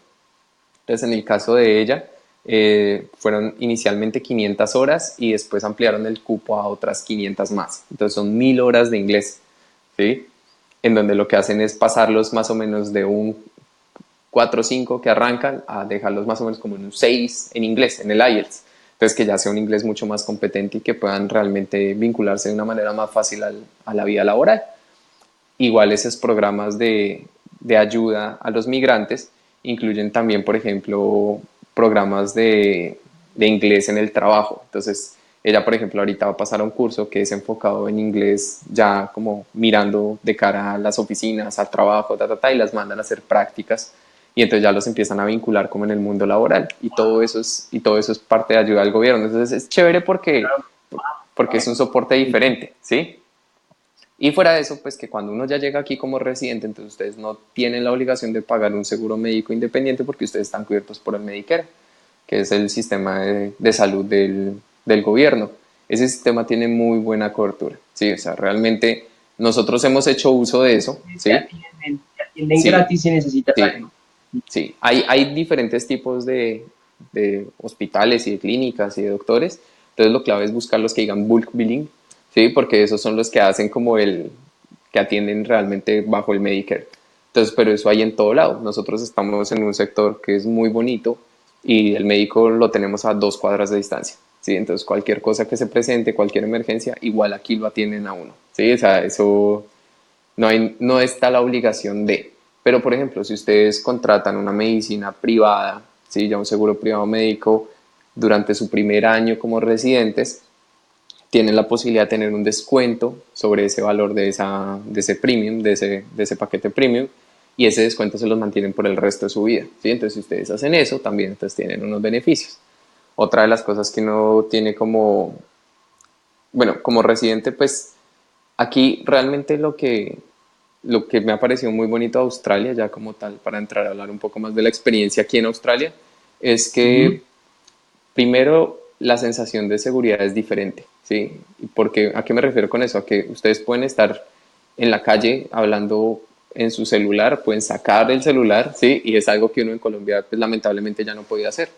S2: Entonces, en el caso de ella, fueron inicialmente 500 horas y después ampliaron el cupo a otras 500 más. Entonces, son 1.000 horas de inglés, ¿sí? En donde lo que hacen es pasarlos más o menos de un 4 o 5 que arrancan a dejarlos más o menos como en un 6 en inglés, en el IELTS. Entonces que ya sea un inglés mucho más competente y que puedan realmente vincularse de una manera más fácil a la vida laboral. Igual esos programas de ayuda a los migrantes incluyen también, por ejemplo, programas de inglés en el trabajo. Entonces, ella, por ejemplo, ahorita va a pasar a un curso que es enfocado en inglés, ya como mirando de cara a las oficinas, al trabajo, y las mandan a hacer prácticas y entonces ya los empiezan a vincular como en el mundo laboral y todo eso es parte de ayuda al gobierno. Entonces es chévere porque es un soporte diferente, ¿sí? Y fuera de eso, pues que cuando uno ya llega aquí como residente, entonces ustedes no tienen la obligación de pagar un seguro médico independiente porque ustedes están cubiertos por el Medicare, que es el sistema de salud del gobierno. Ese sistema tiene muy buena cobertura, ¿sí? O sea, realmente nosotros hemos hecho uso de eso,
S1: Te
S2: ¿sí?
S1: atienden, te atienden
S2: Sí,
S1: gratis si necesitas
S2: sí,
S1: algo.
S2: sí. Hay diferentes tipos de hospitales y de clínicas y de doctores, entonces lo clave es buscar los que digan bulk billing, ¿sí? Porque esos son los que hacen como que atienden realmente bajo el Medicare. Entonces, pero eso hay en todo lado. Nosotros estamos en un sector que es muy bonito y el médico lo tenemos a 2 cuadras de distancia, ¿sí? Entonces, cualquier cosa que se presente, cualquier emergencia, igual aquí lo atienden a uno, ¿sí? O sea, eso no está la obligación de. Pero, por ejemplo, si ustedes contratan una medicina privada, ¿sí? Ya un seguro privado médico, durante su primer año como residentes, tienen la posibilidad de tener un descuento sobre ese valor de ese premium, de ese paquete premium, y ese descuento se los mantienen por el resto de su vida, ¿sí? Entonces, si ustedes hacen eso, también entonces tienen unos beneficios. Otra de las cosas que uno tiene como residente, pues aquí realmente lo que me ha parecido muy bonito de Australia, ya como tal, para entrar a hablar un poco más de la experiencia aquí en Australia, es
S1: Ujú.
S2: que primero la sensación de seguridad es diferente, ¿sí? Porque, ¿a qué me refiero con eso? A que ustedes pueden estar en la calle hablando en su celular, pueden sacar el celular, ¿sí? Y es algo que uno en Colombia, pues lamentablemente ya no podía hacer,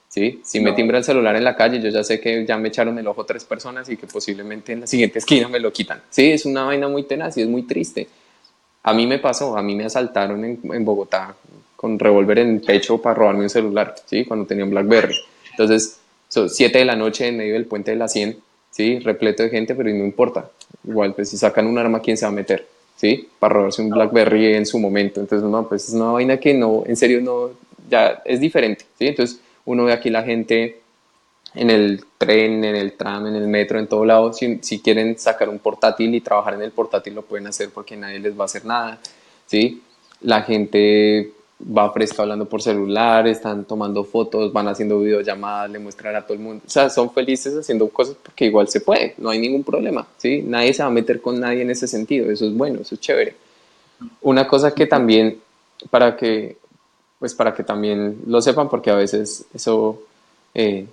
S2: ¿sí? Si me
S1: No,
S2: timbra el celular en la calle, yo ya sé que ya me echaron el ojo 3 personas y que posiblemente en la siguiente esquina me lo quitan, ¿sí? Es una vaina muy tenaz y es muy triste. A mí me pasó, a mí me asaltaron en Bogotá con revólver en el pecho para robarme un celular, ¿sí? Cuando tenía un BlackBerry. Entonces, son 7 de la noche en medio del puente de la 100, ¿sí? Repleto de gente, pero no importa. Igual, pues si sacan un arma, ¿quién se va a meter? ¿Sí? Para robarse un
S1: no.
S2: BlackBerry en su momento. Entonces, no, pues es una vaina que no, en serio, no, ya es diferente, ¿sí? Entonces, uno ve aquí la gente en el tren, en el tram, en el metro, en todo lado. Si quieren sacar un portátil y trabajar en el portátil, lo pueden hacer porque nadie les va a hacer nada, ¿sí? La gente va fresca hablando por celular, están tomando fotos, van haciendo videollamadas, le muestran a todo el mundo. O sea, son felices haciendo cosas porque igual se puede, no hay ningún problema, ¿sí? Nadie se va a meter con nadie en ese sentido, eso es bueno, eso es chévere. Una cosa que también, para que, pues para que también lo sepan, porque a veces eso eh,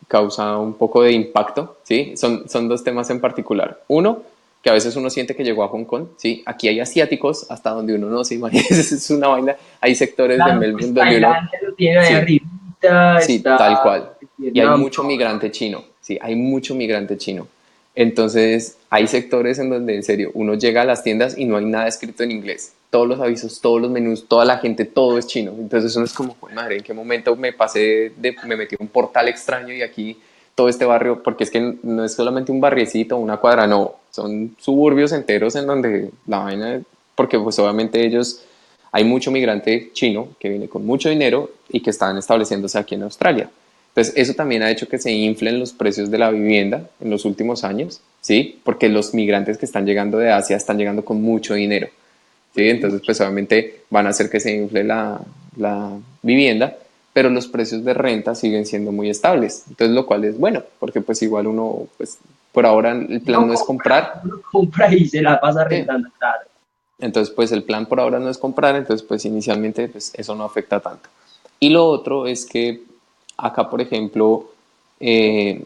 S2: causa un poco de impacto, ¿sí? Son dos temas en particular. Uno, que a veces uno siente que llegó a Hong Kong, ¿sí? Aquí hay asiáticos hasta donde uno no se imagina, es una vaina. Hay sectores de
S1: Claro,
S2: Melbourne
S1: pues
S2: donde uno,
S1: Tailandia lo tiene ahí
S2: sí,
S1: arribita,
S2: sí,
S1: está
S2: tal cual. Y hay
S1: Vietnam,
S2: mucho migrante chino, sí, hay mucho migrante chino. Entonces, hay sectores en donde en serio uno llega a las tiendas y no hay nada escrito en inglés. Todos los avisos, todos los menús, toda la gente, todo es chino. Entonces uno es como, "Jue madre, ¿en qué momento me pasé me metí en un portal extraño y aquí todo este barrio?" Porque es que no es solamente un barriecito, una cuadra, no, son suburbios enteros en donde la vaina, porque pues obviamente ellos, hay mucho migrante chino que viene con mucho dinero y que están estableciéndose aquí en Australia. Entonces, eso también ha hecho que se inflen los precios de la vivienda en los últimos años, ¿sí? Porque los migrantes que están llegando de Asia están llegando con mucho dinero, ¿sí?
S1: pues
S2: Entonces, pues obviamente van a hacer que se infle la vivienda, pero los precios de renta siguen siendo muy estables. Entonces, lo cual es bueno, porque pues igual uno, pues por ahora el plan
S1: uno
S2: no es
S1: compra,
S2: comprar,
S1: uno compra y se la pasa
S2: ¿sí?
S1: rentando, claro.
S2: Entonces, pues el plan por ahora no es comprar, entonces pues inicialmente pues eso no afecta tanto. Y lo otro es que acá, por ejemplo, eh,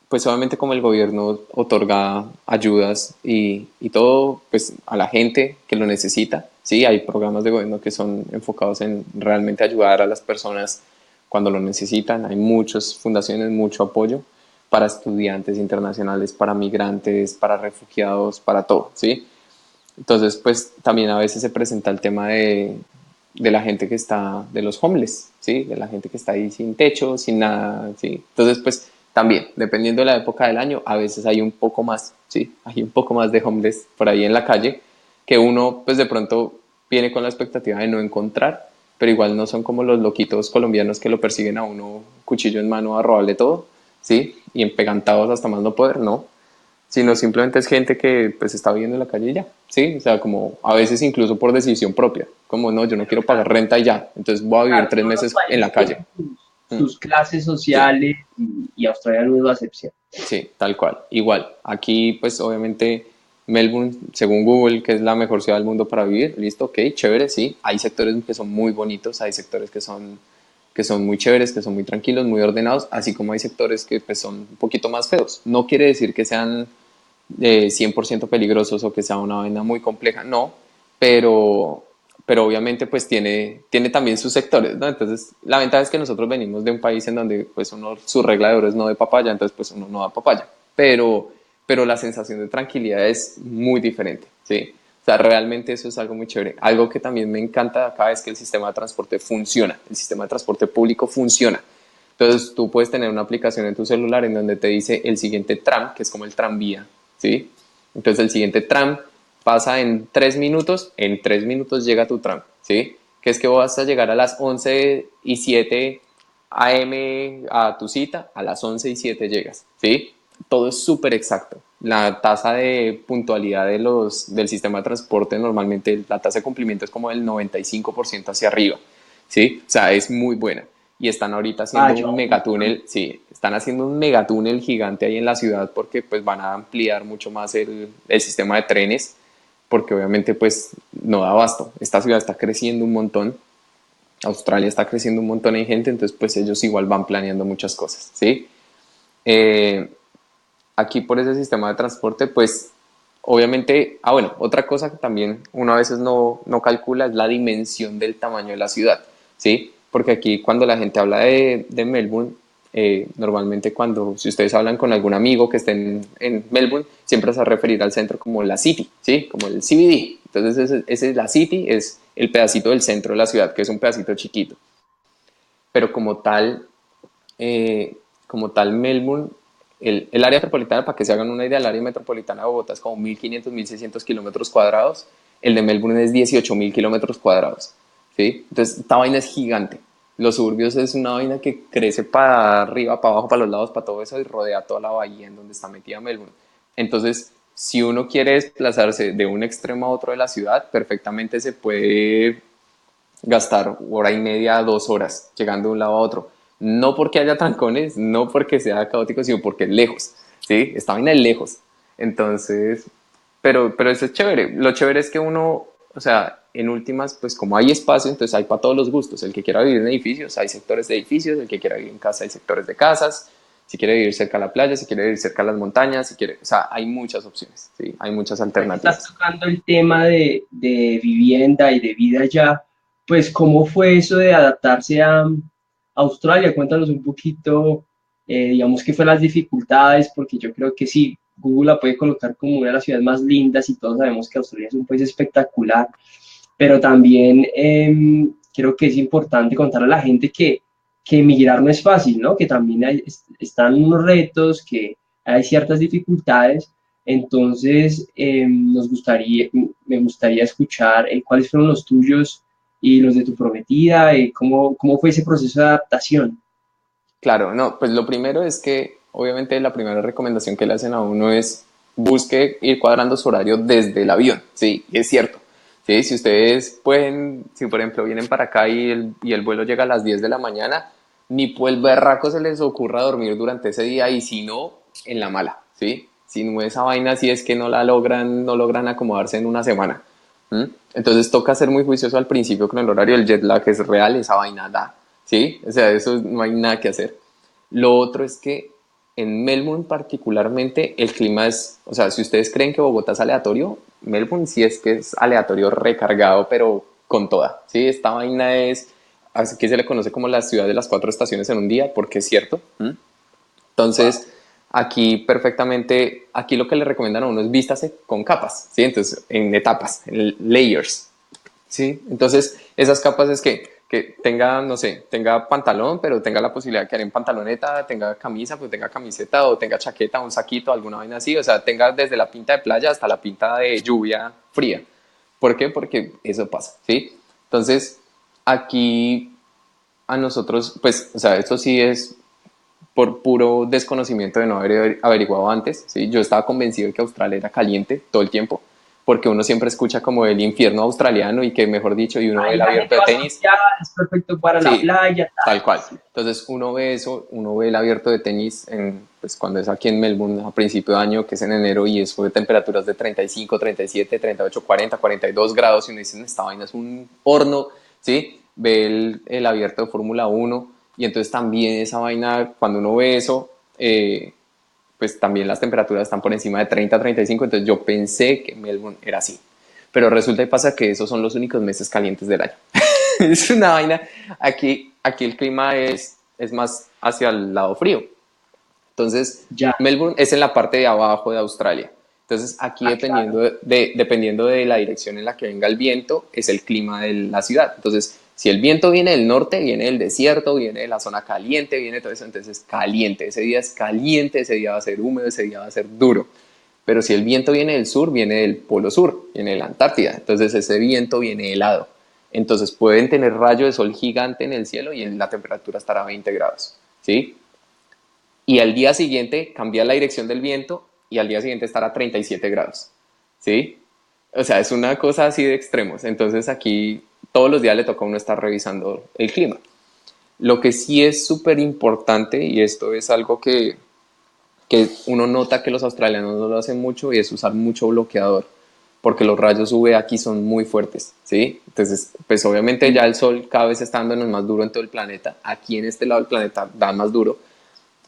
S2: pues obviamente como el gobierno otorga ayudas y todo, pues a la gente que lo necesita, sí, hay programas de gobierno que son enfocados en realmente ayudar a las personas cuando lo necesitan, hay muchas fundaciones, mucho apoyo para estudiantes internacionales, para migrantes, para refugiados, para todo, ¿sí? Entonces, pues también a veces se presenta el tema de la gente que está, de los homeless, ¿sí? De la gente que está ahí sin techo, sin nada, ¿sí? Entonces, pues también, dependiendo de la época del año, a veces hay un poco más, ¿sí? Hay un poco más de homeless por ahí en la calle que uno, pues de pronto viene con la expectativa de no encontrar, pero igual no son como los loquitos colombianos que lo persiguen a uno cuchillo en mano a robarle todo, ¿sí? Y empegantados hasta más no poder, no, sino simplemente es gente que pues está viviendo en la calle y ya, ¿sí? O sea, como a veces incluso por decisión propia, como no, yo no quiero pagar renta y ya, entonces voy a vivir
S1: Claro,
S2: tres
S1: todos los
S2: meses en la
S1: países
S2: calle.
S1: tienen
S2: Mm,
S1: sus clases
S2: sí,
S1: sociales y Australia no es la excepción.
S2: sí, tal cual. Igual, aquí pues obviamente Melbourne, según Google, que es la mejor ciudad del mundo para vivir, listo, ok, chévere, sí. Hay sectores que son muy bonitos, hay sectores que son muy chéveres, que son muy tranquilos, muy ordenados, así como hay sectores que pues son un poquito más feos. No quiere decir que sean 100% peligrosos o que sea una vaina muy compleja, no, pero, pero obviamente pues tiene también sus sectores, ¿no? Entonces la ventaja es que nosotros venimos de un país en donde pues uno, su regla de oro es no de papaya, entonces pues uno no da papaya, pero la sensación de tranquilidad es muy diferente, ¿sí? O sea, realmente eso es algo muy chévere. Algo que también me encanta acá es que el sistema de transporte funciona, el sistema de transporte público funciona. Entonces tú puedes tener una aplicación en tu celular en donde te dice el siguiente tram, que es como el tranvía, ¿sí? Entonces el siguiente tram pasa en 3 minutos, en 3 minutos llega tu tram, ¿sí? Que es que vas a llegar a las 11:07 AM a tu cita, a las 11:07 llegas, ¿sí? Todo es súper exacto. La tasa de puntualidad del sistema de transporte normalmente, la tasa de cumplimiento es como del 95% hacia arriba, ¿sí? O sea, es muy buena. Y están ahorita
S1: Ah,
S2: haciendo
S1: yo,
S2: un megatúnel, sí, están haciendo un megatúnel gigante ahí en la ciudad porque pues van a ampliar mucho más el sistema de trenes porque obviamente pues no da abasto. Esta ciudad está creciendo un montón, Australia está creciendo un montón en gente, entonces pues ellos igual van planeando muchas cosas, ¿sí? Eh, Aquí por ese sistema de transporte pues Obviamente, bueno, otra cosa que también uno a veces no calcula es la dimensión del tamaño de la ciudad, ¿sí? Porque aquí cuando la gente habla de Melbourne, normalmente cuando, si ustedes hablan con algún amigo que esté en Melbourne, siempre se va a referir al centro como la City, ¿sí? Como el CBD. Entonces, la City es el pedacito del centro de la ciudad, que es un pedacito chiquito. Pero eh, como tal Melbourne, el área metropolitana, para que se hagan una idea, el área metropolitana de Bogotá es como 1.500, 1.600 kilómetros cuadrados, el de Melbourne es 18.000 kilómetros cuadrados, ¿sí? Entonces, esta vaina es gigante. Los suburbios es una vaina que crece para arriba, para abajo, para los lados, para todo eso y rodea toda la bahía en donde está metida Melbourne. Entonces, si uno quiere desplazarse de un extremo a otro de la ciudad, perfectamente se puede gastar hora y media, 2 horas llegando de un lado a otro. No porque haya trancones, no porque sea caótico, sino porque es lejos, ¿sí? Esta vaina es lejos. Entonces, pero eso es chévere. Lo chévere es que uno, o sea, en últimas, pues como hay espacio, entonces hay para todos los gustos. El que quiera vivir en edificios, hay sectores de edificios. El que quiera vivir en casa, hay sectores de casas. Si quiere vivir cerca de la playa, si quiere vivir cerca de las montañas, si quiere, o sea, hay muchas opciones, ¿sí? Hay muchas
S1: Ya que estás
S2: alternativas.
S1: tocando el tema de vivienda y de vida allá, pues ¿cómo fue eso de adaptarse a Australia? Cuéntanos un poquito, digamos, qué fue las dificultades, porque yo creo que sí, Google la puede colocar como una de las ciudades más lindas y todos sabemos que Australia es un país espectacular, pero también creo que es importante contar a la gente que emigrar no es fácil, ¿no? Que también están unos retos, que hay ciertas dificultades. Entonces, me gustaría escuchar cuáles fueron los tuyos y los de tu prometida, cómo fue ese proceso de adaptación.
S2: Claro, no, pues lo primero es que obviamente la primera recomendación que le hacen a uno es busque ir cuadrando su horario desde el avión, sí, es cierto. Sí, si ustedes pueden, si por ejemplo vienen para acá y el vuelo llega a las 10 de la mañana, ni por el berraco se les ocurra dormir durante ese día y si no, en la mala, ¿sí? Si no esa vaina, si es que no logran acomodarse en una semana. ¿Mm? Entonces toca ser muy juicioso al principio con el horario. El jet lag es real, esa vaina da, ¿sí? O sea, eso no hay nada que hacer. Lo otro es que en Melbourne particularmente el clima es, o sea, si ustedes creen que Bogotá es aleatorio, Melbourne sí es que es aleatorio recargado, pero con toda, ¿sí? Esta vaina es, así que se le conoce como la ciudad de las 4 estaciones en un día, porque es cierto. ¿Mm?
S1: Wow.
S2: Entonces, aquí perfectamente, aquí lo que le recomiendan a uno es vístase con capas, ¿sí? Entonces, en etapas, en layers, ¿sí? Entonces, esas capas es que tenga, no sé, tenga pantalón, pero tenga la posibilidad de quedar en pantaloneta, tenga camisa, pues tenga camiseta, o tenga chaqueta, un saquito, alguna vaina así, o sea, tenga desde la pinta de playa hasta la pinta de lluvia fría. ¿Por qué? Porque eso pasa, ¿sí? Entonces, aquí a nosotros, pues, o sea, esto sí es por puro desconocimiento de no haber averiguado antes, ¿sí? Yo estaba convencido de que Australia era caliente todo el tiempo, porque uno siempre escucha como el infierno australiano y que, mejor dicho, y uno ve
S1: Ahí
S2: el
S1: la
S2: abierto
S1: gente
S2: de
S1: va
S2: tenis,
S1: asociada, es perfecto para la
S2: sí,
S1: playa,
S2: tal
S1: tal.
S2: cual.
S1: Sí.
S2: Entonces uno ve eso, uno ve el abierto de tenis pues cuando es aquí en Melbourne a principio de año, que es en enero, y eso de temperaturas de 35, 37, 38, 40, 42 grados, y uno dice, esta vaina es un horno, ¿sí? Ve el abierto de Fórmula 1, y entonces también esa vaina, cuando uno ve eso, pues también las temperaturas están por encima de 30, 35, entonces yo pensé que Melbourne era así. Pero resulta y pasa que esos son los únicos meses calientes del año. Es una vaina. Aquí el clima es más hacia el lado frío. Entonces,
S1: Ya,
S2: Melbourne es en la parte de abajo de Australia. Entonces, aquí
S1: claro.
S2: dependiendo de la dirección en la que venga el viento, es el clima de la ciudad. Entonces, si el viento viene del norte, viene del desierto, viene de la zona caliente, viene todo eso, entonces es caliente. Ese día es caliente, ese día va a ser húmedo, ese día va a ser duro. Pero si el viento viene del sur, viene del polo sur, viene de la Antártida. Entonces, ese viento viene helado. Entonces, pueden tener rayo de sol gigante en el cielo y la temperatura estará a 20 grados. ¿Sí? Y al día siguiente cambiar la dirección del viento y al día siguiente estar a 37 grados. ¿Sí? O sea, es una cosa así de extremos. Entonces aquí todos los días le toca a uno estar revisando el clima. Lo que sí es súper importante, y esto es algo que uno nota que los australianos no lo hacen mucho, y es usar mucho bloqueador, porque los rayos UV aquí son muy fuertes, ¿sí? Entonces, pues obviamente ya
S1: Sí.
S2: el sol cada vez está dándonos más duro en todo el planeta. Aquí en este lado del planeta da más duro,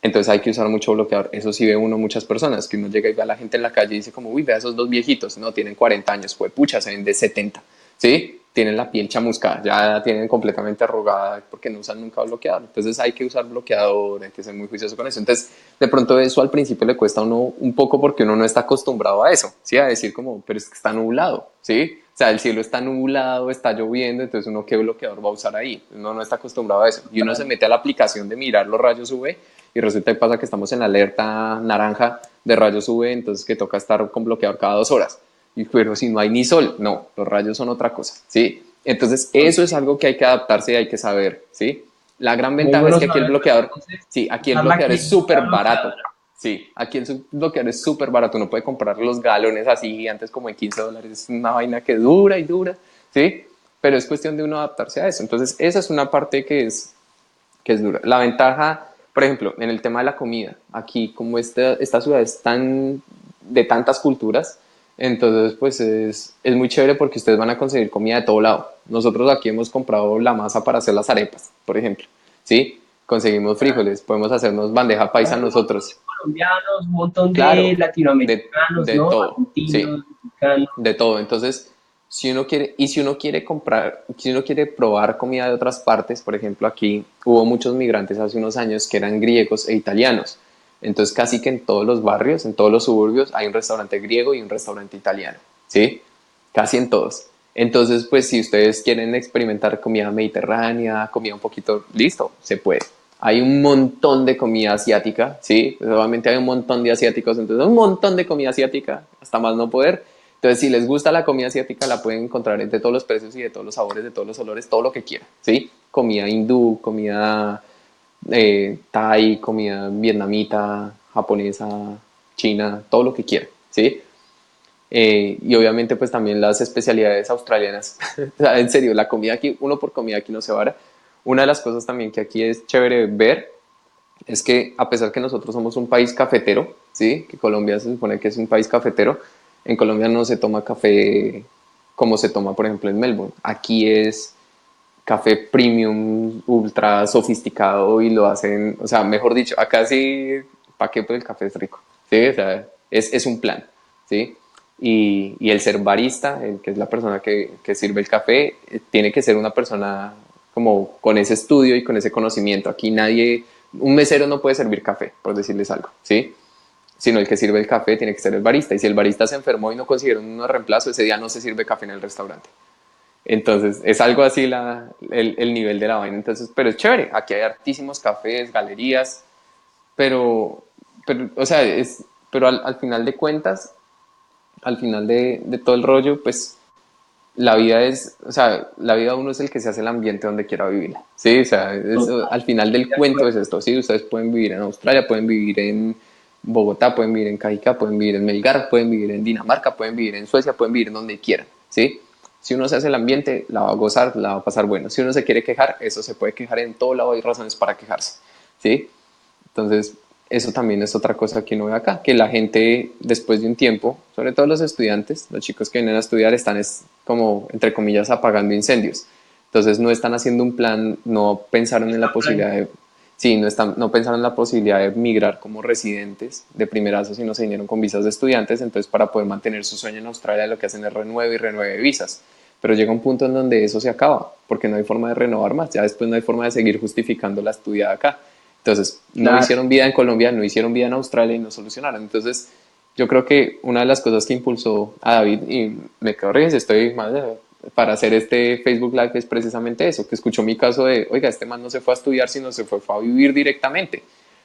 S2: Entonces hay que usar mucho bloqueador. Eso sí ve uno muchas personas, que uno llega y ve a la gente en la calle y dice como, uy, ve a esos dos viejitos. No, tienen 40 años, pues pucha, se ven de 70, ¿sí? Tienen la piel chamuscada, ya tienen completamente arrugada porque no usan nunca bloqueador. Entonces hay que usar bloqueador, hay que ser muy juicioso con eso. Entonces, de pronto eso al principio le cuesta a uno un poco porque uno no está acostumbrado a eso, ¿sí? A decir como, pero es que está nublado, ¿sí? O sea, el cielo está nublado, está lloviendo, entonces uno qué bloqueador va a usar ahí. Uno no está acostumbrado a eso. Y uno se mete a la aplicación de mirar los rayos UV y resulta que pasa que estamos en la alerta naranja de rayos UV, entonces que toca estar con bloqueador cada 2 horas. Y pero si no hay ni sol, no, los rayos son otra cosa, ¿sí? Entonces
S1: Ok,
S2: eso es algo que hay que adaptarse y hay que saber, ¿sí? La gran
S1: muy
S2: ventaja es
S1: bueno
S2: que aquí el
S1: saberlo.
S2: bloqueador,
S1: Entonces,
S2: sí, aquí el
S1: usar la
S2: bloqueador es
S1: cremita
S2: súper barato.
S1: bloqueadora.
S2: Sí, aquí el bloqueador es súper barato. Uno puede comprar los galones así gigantes como en $15. Es una vaina que dura y dura, ¿sí? Pero es cuestión de uno adaptarse a eso. Entonces, esa es una parte que es dura. La ventaja, por ejemplo, en el tema de la comida, aquí como esta ciudad es tan de tantas culturas, entonces pues es muy chévere porque ustedes van a conseguir comida de todo lado. Nosotros aquí hemos comprado la masa para hacer las arepas, por ejemplo, ¿sí? Conseguimos frijoles, podemos hacernos bandeja paisa
S1: Hay un montón
S2: nosotros.
S1: de colombianos, un montón de
S2: Claro,
S1: latinoamericanos,
S2: de
S1: ¿no?
S2: todo, sí,
S1: Argentinos, mexicanos.
S2: de todo. Entonces, si uno quiere comprar, si uno quiere probar comida de otras partes, por ejemplo, aquí hubo muchos migrantes hace unos años que eran griegos e italianos. Entonces, casi que en todos los barrios, en todos los suburbios, hay un restaurante griego y un restaurante italiano, ¿sí? Casi en todos. Entonces, pues si ustedes quieren experimentar comida mediterránea, comida un poquito, listo, se puede. Hay un montón de comida asiática, ¿sí? Pues, obviamente hay un montón de asiáticos, entonces un montón de comida asiática, hasta más no poder. Entonces, si les gusta la comida asiática, la pueden encontrar de todos los precios y de todos los sabores, de todos los olores, todo lo que quieran, ¿sí? Comida hindú, comida thai, comida vietnamita, japonesa, china, todo lo que quieran, ¿sí? Y obviamente pues también las especialidades australianas. O sea, en serio, la comida aquí, uno por comida aquí no se vara. Una de las cosas también que aquí es chévere ver es que a pesar que nosotros somos un país cafetero, ¿sí? Que Colombia se supone que es un país cafetero, en Colombia no se toma café como se toma, por ejemplo, en Melbourne. Aquí es café premium, ultra sofisticado y lo hacen, o sea, mejor dicho, acá sí, ¿para qué? Pues el café es rico, ¿sí? O sea, es un plan, ¿sí? Y el ser barista, que es la persona que sirve el café, tiene que ser una persona como con ese estudio y con ese conocimiento. Aquí nadie, un mesero no puede servir café, por decirles algo, ¿sí? Sino el que sirve el café tiene que ser el barista. Y si el barista se enfermó y no consiguieron un reemplazo, ese día no se sirve café en el restaurante. Entonces, es algo así el nivel de la vaina. Entonces, pero es chévere. Aquí hay artísimos cafés, galerías, pero o sea, pero al final de cuentas, al final de todo el rollo, pues la vida es, o sea, la vida uno es el que se hace el ambiente donde quiera vivir. Sí, o sea,
S1: Total,
S2: al final del
S1: de
S2: cuento es
S1: acuerdo.
S2: esto. Sí, ustedes pueden vivir en Australia, pueden vivir en Bogotá, pueden vivir en Cajicá, pueden vivir en Melgar, pueden vivir en Dinamarca, pueden vivir en Suecia, pueden vivir en donde quieran. Sí, si uno se hace el ambiente, la va a gozar, la va a pasar bueno. Si uno se quiere quejar, eso se puede quejar en todo lado, hay razones para quejarse. Sí, entonces, eso también es otra cosa que uno ve acá, que la gente después de un tiempo, sobre todo los estudiantes, los chicos que vienen a estudiar están como, entre comillas, apagando incendios. Entonces no están haciendo un plan, no pensaron en la posibilidad de, sí, no pensaron en la posibilidad de migrar como residentes de primerazo, sino se vinieron con visas de estudiantes, entonces para poder mantener su sueño en Australia lo que hacen es renueve y renueve visas. Pero llega un punto en donde eso se acaba, porque no hay forma de renovar más, ya después no hay forma de seguir justificando la estudiada acá. Entonces, no
S1: Claro,
S2: hicieron vida en Colombia, no hicieron vida en Australia y no solucionaron. Entonces, yo creo que una de las cosas que impulsó a David, y me corriges si estoy mal, para hacer este Facebook Live es precisamente eso, que escuchó mi caso de, oiga, este man no se fue a estudiar, sino fue a vivir directamente.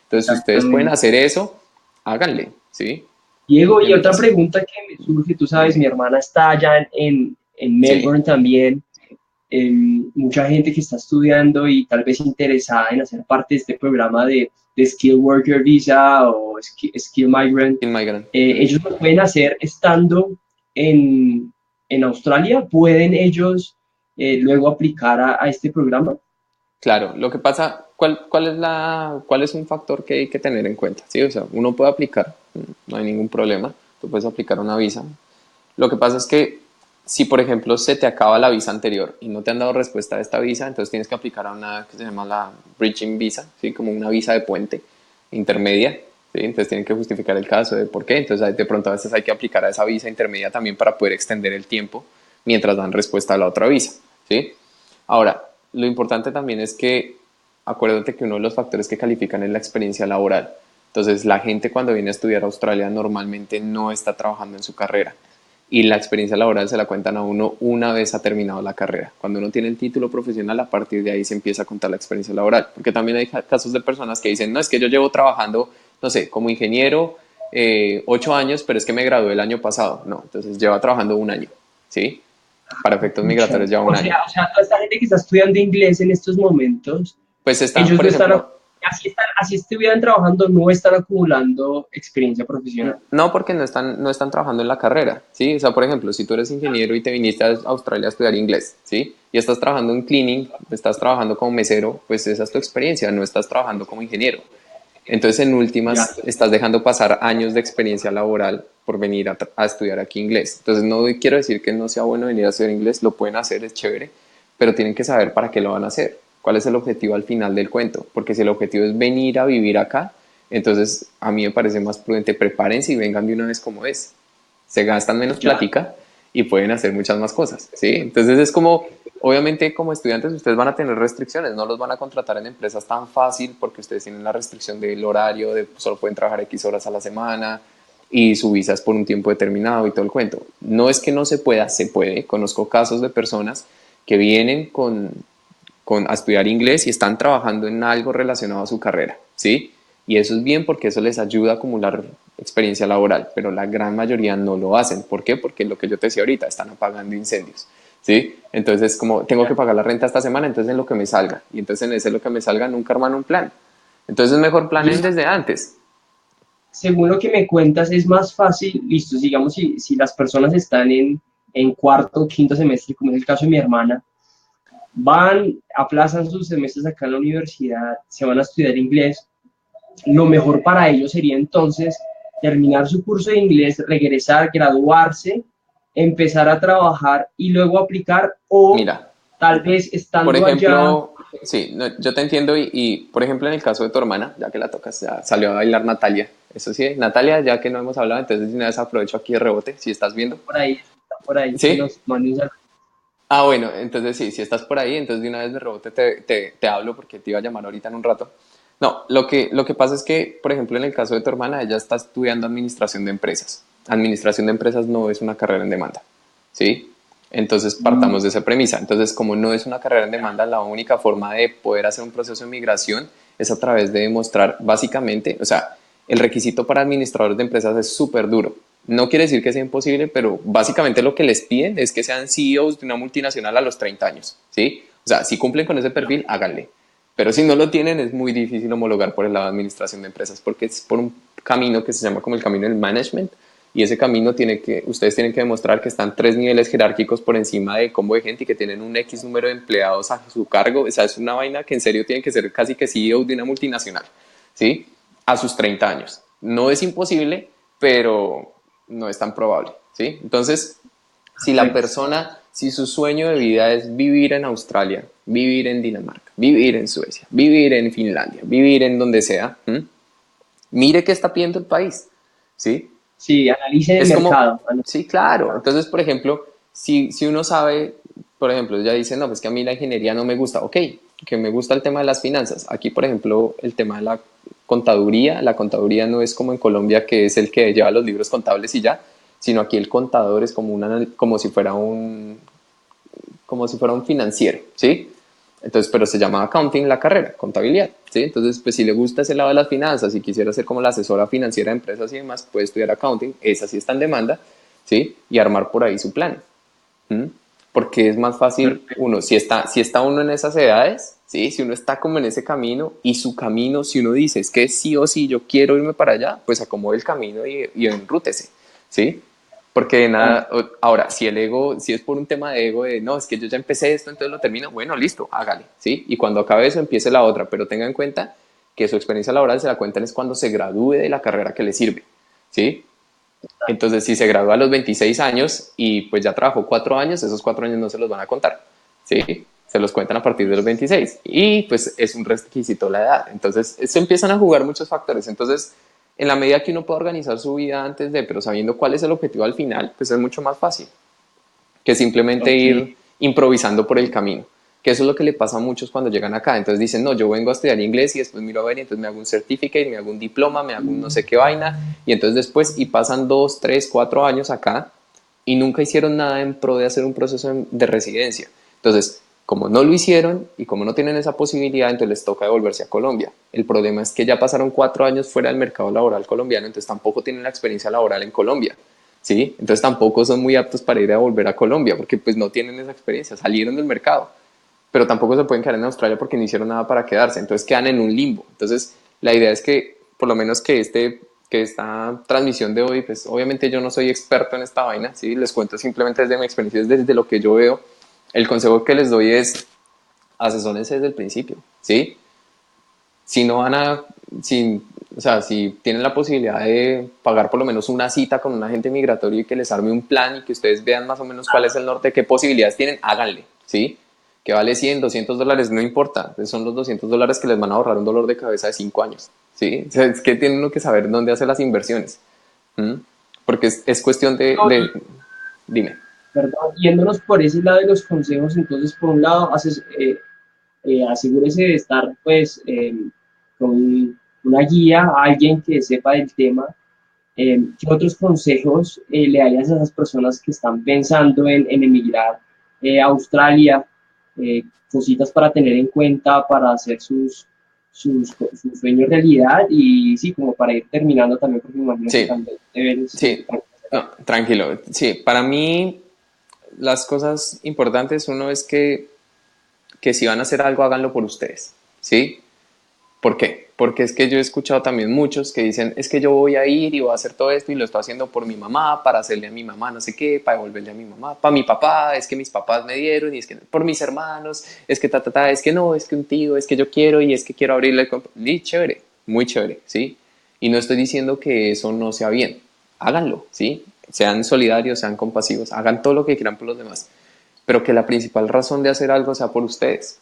S2: Entonces, si ustedes pueden
S1: exactamente.
S2: hacer eso, háganle, ¿sí?
S1: Diego, y otra
S2: Mientras,
S1: pregunta que me surge, tú sabes, mi hermana está allá en
S2: sí,
S1: Melbourne también. Mucha gente que está estudiando y tal vez interesada en hacer parte de este programa de Skill Worker Visa o Skill Migrant,
S2: in migrant.
S1: ellos lo pueden hacer estando en Australia. ¿Pueden ellos luego aplicar a este programa?
S2: Claro, lo que pasa, ¿cuál es un factor que hay que tener en cuenta? Sí, o sea, uno puede aplicar, no hay ningún problema, tú puedes aplicar una visa. Lo que pasa es que si, por ejemplo, se te acaba la visa anterior y no te han dado respuesta a esta visa, entonces tienes que aplicar a una que se llama la Bridging Visa, ¿sí? Como una visa de puente. intermedia, ¿sí? Entonces tienen que justificar el caso de por qué. Entonces de pronto a veces hay que aplicar a esa visa intermedia también para poder extender el tiempo mientras dan respuesta a la otra visa, ¿sí? Ahora, lo importante también es que acuérdate que uno de los factores que califican es la experiencia laboral. Entonces, la gente cuando viene a estudiar a Australia normalmente no está trabajando en su carrera y la experiencia laboral se la cuentan a uno una vez ha terminado la carrera. Cuando uno tiene el título profesional, a partir de ahí se empieza a contar la experiencia laboral. Porque también hay casos de personas que dicen, no, es que yo llevo trabajando, no sé, como ingeniero 8 años, pero es que me gradué el año pasado. No, entonces lleva trabajando un año, ¿sí? Para efectos
S1: Pucha.
S2: migratorios lleva un año.
S1: Toda esta gente que está estudiando inglés en estos momentos,
S2: Pues están,
S1: ellos
S2: por
S1: no están,
S2: ejemplo,
S1: así estuvieran trabajando, no están acumulando experiencia profesional.
S2: no, porque no están trabajando en la carrera, ¿sí? O sea, por ejemplo, si tú eres ingeniero y te viniste a Australia a estudiar inglés, ¿sí? Y estás trabajando en cleaning, estás trabajando como mesero, pues esa es tu experiencia, no estás trabajando como ingeniero. Entonces, en
S1: Ya,
S2: últimas, estás dejando pasar años de experiencia laboral por venir a estudiar aquí inglés. Entonces, no quiero decir que no sea bueno venir a estudiar inglés, lo pueden hacer, es chévere, pero tienen que saber para qué lo van a hacer, cuál es el objetivo al final del cuento, porque si el objetivo es venir a vivir acá, entonces a mí me parece más prudente, prepárense y vengan de una vez como es. Se gastan menos
S1: ya,
S2: plática y pueden hacer muchas más cosas, ¿sí? Entonces es como, obviamente como estudiantes ustedes van a tener restricciones, no los van a contratar en empresas tan fácil porque ustedes tienen la restricción del horario, de solo pueden trabajar X horas a la semana y su visa es por un tiempo determinado y todo el cuento. No es que no se pueda, se puede. Conozco casos de personas que vienen a estudiar inglés y están trabajando en algo relacionado a su carrera, ¿sí? Y eso es bien porque eso les ayuda a acumular experiencia laboral, pero la gran mayoría no lo hacen. ¿Por qué? Porque lo que yo te decía ahorita, están apagando incendios, ¿sí? Entonces, como tengo que
S1: ya.
S2: pagar la renta esta semana, entonces en lo que me salga, y entonces en ese lo que me salga nunca arman un plan. Entonces es mejor planen
S1: Entonces,
S2: desde antes.
S1: según lo que me cuentas, es más fácil, listo, digamos, si las personas están en cuarto o quinto semestre, como es el caso de mi hermana, van, aplazan sus semestres acá en la universidad, se van a estudiar inglés, lo mejor para ellos sería entonces terminar su curso de inglés, regresar, graduarse, empezar a trabajar y luego aplicar o
S2: Mira,
S1: tal vez
S2: por
S1: estando allá,
S2: ejemplo, sí, no, yo te entiendo por ejemplo en el caso de tu hermana, ya que la tocas, ya salió a bailar Natalia. Eso sí, Natalia, ya que no hemos hablado, entonces de una vez aprovecho aquí de rebote, si estás viendo.
S1: está por ahí, que
S2: ¿Sí?
S1: nos mande un saludo.
S2: Ah, bueno, entonces sí, si estás por ahí, entonces de una vez de rebote te hablo porque te iba a llamar ahorita en un rato. No, lo que pasa es que, por ejemplo, en el caso de tu hermana, ella está estudiando administración de empresas. Administración de empresas no es una carrera en demanda, ¿sí? Entonces partamos de esa premisa. Entonces, como no es una carrera en demanda, la única forma de poder hacer un proceso de migración es a través de demostrar básicamente, o sea, el requisito para administradores de empresas es súper duro. No quiere decir que sea imposible, pero básicamente lo que les piden es que sean CEOs de una multinacional a los 30 años, ¿sí? O sea, si cumplen con ese perfil, háganle. Pero si no lo tienen, es muy difícil homologar por el lado de administración de empresas porque es por un camino que se llama como el camino del management y ese camino ustedes tienen que demostrar que están 3 niveles jerárquicos por encima de combo de gente y que tienen un X número de empleados a su cargo. O sea, es una vaina que en serio tienen que ser casi que CEO de una multinacional, ¿sí? A sus 30 años. No es imposible, pero no es tan probable, ¿sí? Entonces,
S1: Perfecto.
S2: si su sueño de vida es vivir en Australia, vivir en Dinamarca, vivir en Suecia, vivir en Finlandia, vivir en donde sea, ¿m? Mire qué está pidiendo el país, ¿sí?
S1: Sí, analicen el
S2: Es como,
S1: mercado.
S2: sí,
S1: Analicen el
S2: claro.
S1: mercado.
S2: Entonces, por ejemplo, si uno sabe, por ejemplo, ya dice, no, pues que a mí la ingeniería no me gusta, ok, que me gusta el tema de las finanzas. Aquí, por ejemplo, el tema de la contaduría no es como en Colombia, que es el que lleva los libros contables y ya, sino aquí el contador es como si fuera un financiero, ¿sí? Entonces, pero se llama accounting la carrera, contabilidad, ¿sí? Entonces, pues si le gusta ese lado de las finanzas y quisiera ser como la asesora financiera de empresas y demás, puede estudiar accounting, esa sí está en demanda, ¿sí? Y armar por ahí su plan. ¿M? Porque es más fácil
S1: Perfecto.
S2: uno, si está uno en esas edades, ¿sí? Si uno está como en ese camino y su camino, si uno dice es que sí o sí yo quiero irme para allá, pues acomode el camino y enrútese, ¿sí? Porque de
S1: Claro.
S2: nada, ahora, si es por un tema de ego, de no, es que yo ya empecé esto, entonces lo termino, bueno, listo, hágale, ¿sí? Y cuando acabe eso, empiece la otra, pero tenga en cuenta que su experiencia laboral se la cuentan es cuando se gradúe de la carrera que le sirve, ¿sí? Entonces, si se gradúa a los 26 años y pues ya trabajó 4 años, esos 4 años no se los van a contar, ¿sí? se los cuentan a partir de los 26 y pues es un requisito la edad. Entonces se empiezan a jugar muchos factores. Entonces, en la medida que uno pueda organizar su vida antes de, pero sabiendo cuál es el objetivo al final, pues es mucho más fácil que simplemente
S1: Ok,
S2: ir improvisando por el camino. Que eso es lo que le pasa a muchos cuando llegan acá. Entonces dicen, no, yo vengo a estudiar inglés y después miro a ver y entonces me hago un certificate, me hago un diploma, me hago un no sé qué vaina y entonces después y pasan 2, 3, 4 años acá y nunca hicieron nada en pro de hacer un proceso de residencia. Entonces, como no lo hicieron y como no tienen esa posibilidad, entonces les toca devolverse a Colombia. El problema es que ya pasaron 4 años fuera del mercado laboral colombiano, entonces tampoco tienen la experiencia laboral en Colombia. ¿Sí? Entonces tampoco son muy aptos para ir a volver a Colombia porque pues no tienen esa experiencia, salieron del mercado, pero tampoco se pueden quedar en Australia porque no hicieron nada para quedarse, entonces quedan en un limbo. Entonces la idea es que por lo menos que esta transmisión de hoy, pues obviamente yo no soy experto en esta vaina, ¿sí? Les cuento simplemente desde mi experiencia, desde lo que yo veo. El consejo que les doy es asesórense desde el principio, ¿sí? Si no van a, si, o sea, si tienen la posibilidad de pagar por lo menos una cita con un agente migratorio y que les arme un plan y que ustedes vean más o menos cuál es el norte, qué posibilidades tienen, háganle, ¿sí? Que vale 100, $200, no importa, son los $200 que les van a ahorrar un dolor de cabeza de 5 años, ¿sí? O sea, es que tienen uno que saber dónde hacer las inversiones, ¿m? Porque es cuestión
S1: no,
S2: dime.
S1: ¿verdad? Yéndonos por ese lado de los consejos, entonces, por un lado, asegúrese de estar, pues, con una guía, alguien que sepa del tema. ¿Qué otros consejos le darías a esas personas que están pensando en emigrar a Australia? Cositas para tener en cuenta para hacer sus sueños realidad y sí, como para ir terminando también, porque me imagino que
S2: Sí,
S1: también deberes
S2: sí,
S1: para
S2: no, tranquilo. Sí, para mí las cosas importantes, uno es que si van a hacer algo, háganlo por ustedes, ¿sí? ¿Por qué? Porque es que yo he escuchado también muchos que dicen, es que yo voy a ir y voy a hacer todo esto y lo estoy haciendo por mi mamá, para hacerle a mi mamá no sé qué, para devolverle a mi mamá, para mi papá, es que mis papás me dieron y es que por mis hermanos, es que es que no, es que un tío, es que yo quiero y es que quiero abrirle el y chévere, muy chévere, ¿sí? Y no estoy diciendo que eso no sea bien, háganlo, ¿sí? Sean solidarios, sean compasivos, hagan todo lo que quieran por los demás, pero que la principal razón de hacer algo sea por ustedes,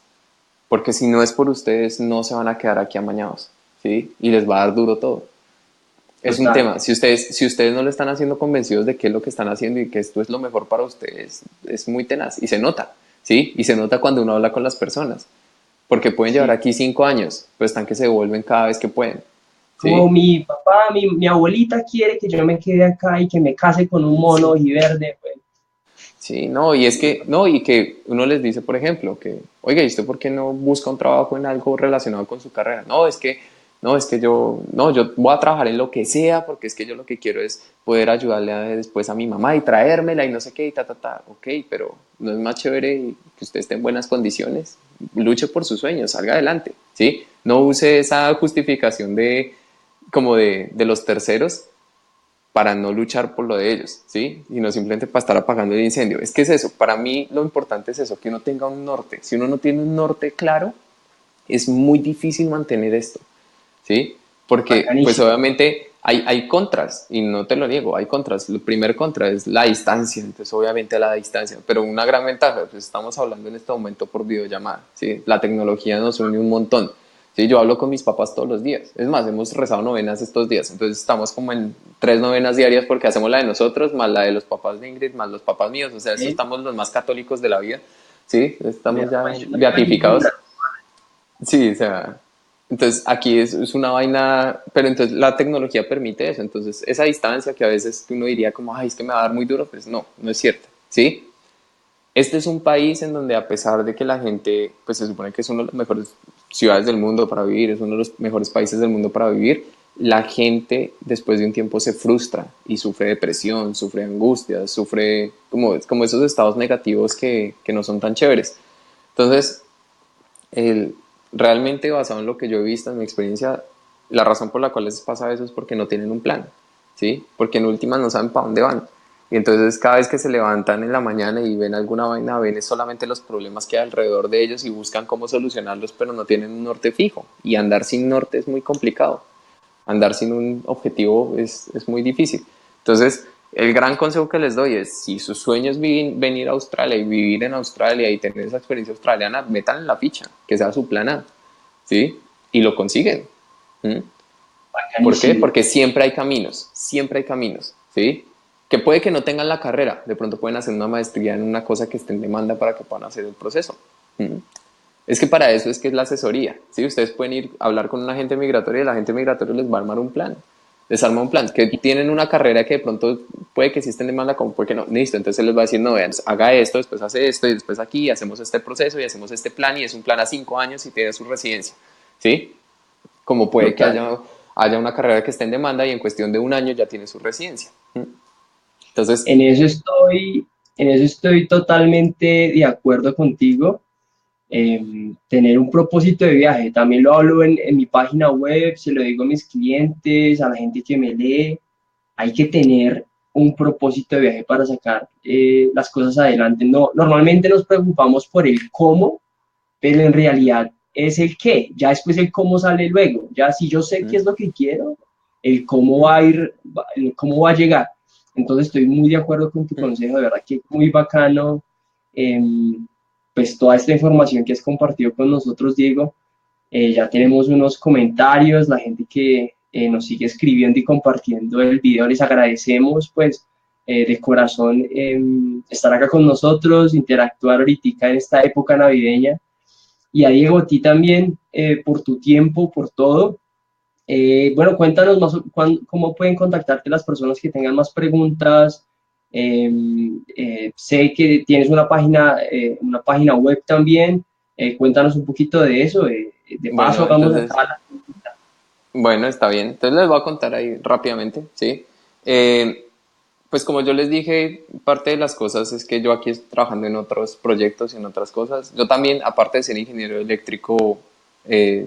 S2: porque si no es por ustedes, no se van a quedar aquí amañados, ¿sí? Y les va a dar duro todo. Es un
S1: total.
S2: tema, si ustedes no lo están haciendo convencidos de qué es lo que están haciendo y que esto es lo mejor para ustedes, es muy tenaz y se nota, ¿sí? Y se nota cuando uno habla con las personas, porque pueden llevar
S1: Sí.
S2: aquí 5 años, pero están que se devuelven cada vez que pueden,
S1: Como
S2: ¿sí?
S1: mi papá, mi abuelita quiere que yo me quede acá y que me case con un mono y verde, pues.
S2: Sí, no, y es que, no, y que uno les dice, por ejemplo, que, oiga, ¿y usted por qué no busca un trabajo en algo relacionado con su carrera? No, es que yo, no, yo voy a trabajar en lo que sea, porque es que yo lo que quiero es poder ayudarle después a mi mamá y traérmela y no sé qué, y ok, pero no es más chévere que usted esté en buenas condiciones, luche por sus sueños, salga adelante, ¿sí? No use esa justificación como de los terceros para no luchar por lo de ellos, ¿sí? Sino simplemente para estar apagando el incendio. Es que es eso, para mí lo importante es eso, que uno tenga un norte. Si uno no tiene un norte claro, es muy difícil mantener esto, ¿sí? Porque pues
S1: Bacanísimo.
S2: obviamente hay contras, y no te lo niego, hay contras. El primer contra es la distancia, entonces obviamente la distancia, pero una gran ventaja, pues estamos hablando en este momento por videollamada, ¿sí? La tecnología nos une un montón. Sí, yo hablo con mis papás todos los días. Es más, hemos rezado novenas estos días. Entonces estamos como en 3 novenas diarias porque hacemos la de nosotros, más la de los papás de Ingrid, más los papás míos. O sea, eso
S1: ¿Sí?
S2: estamos los más católicos de la vida. Sí, estamos
S1: Vea,
S2: ya
S1: pues yo no tengo
S2: beatificados.
S1: ninguna.
S2: Sí, o sea, entonces aquí es una vaina, pero entonces la tecnología permite eso. Entonces esa distancia que a veces uno diría como, ay, es que me va a dar muy duro, pues no, no es cierto. ¿Sí? Este es un país en donde a pesar de que la gente, pues se supone que es una de las mejores ciudades del mundo para vivir, es uno de los mejores países del mundo para vivir, la gente después de un tiempo se frustra y sufre depresión, sufre angustias, sufre como esos estados negativos que no son tan chéveres. Entonces, el, realmente basado en lo que yo he visto, en mi experiencia, la razón por la cual les pasa eso es porque no tienen un plan, ¿sí? Porque en últimas no saben para dónde van. Y entonces cada vez que se levantan en la mañana y ven alguna vaina, ven solamente los problemas que hay alrededor de ellos y buscan cómo solucionarlos, pero no tienen un norte fijo. Y andar sin norte es muy complicado. Andar sin un objetivo es muy difícil. Entonces, El gran consejo que les doy es, si su sueño es venir a Australia y vivir en Australia y tener esa experiencia australiana, metan en la ficha, que sea su plan A, ¿sí? Y lo consiguen. ¿Mm? ¿Por qué?
S1: Bacanísimo.
S2: Porque siempre hay caminos, ¿sí? Que puede que no tengan la carrera, de pronto pueden hacer una maestría en una cosa que esté en demanda para que puedan hacer el proceso. ¿Mm? Es que para eso es que es la asesoría, ¿sí? Ustedes pueden ir a hablar con un agente migratorio y el agente migratorio les va a armar un plan. Les arma un plan, que tienen una carrera que de pronto puede que sí esté en demanda, como puede que no. Listo, entonces él les va a decir, no, vean, haga esto, después hace esto, y después aquí, hacemos este proceso y hacemos este plan, y es un plan a 5 años y tiene su residencia, ¿sí? Como puede que
S1: Total.
S2: haya una carrera que esté en demanda y en cuestión de un año ya tiene su residencia. Entonces,
S1: En eso estoy, en eso estoy totalmente de acuerdo contigo. Tener un propósito de viaje, también lo hablo en mi página web, se lo digo a mis clientes, a la gente que me lee, hay que tener un propósito de viaje para sacar las cosas adelante. No, normalmente nos preocupamos por el cómo, pero en realidad es el qué, ya después el cómo sale luego, ya si yo sé qué es lo que quiero, el cómo va a ir, el cómo va a llegar. Entonces estoy muy de acuerdo con tu consejo, de verdad que muy bacano, eh, pues toda esta información que has compartido con nosotros, Diego. Ya tenemos unos comentarios, la gente que nos sigue escribiendo y compartiendo el video, les agradecemos pues de corazón estar acá con nosotros, interactuar ahorita en esta época navideña. Y a Diego, a ti también, por tu tiempo, por todo. Bueno, cuéntanos más cómo pueden contactarte las personas que tengan más preguntas. Eh, sé que tienes una página web también. Cuéntanos un poquito de eso. De paso,
S2: bueno,
S1: hagamos
S2: entonces,
S1: acá.
S2: bueno, está bien. Entonces les voy a contar ahí rápidamente, ¿sí? Eh, pues como yo les dije, parte de las cosas es que yo aquí estoy trabajando en otros proyectos y en otras cosas. Yo también, aparte de ser ingeniero eléctrico,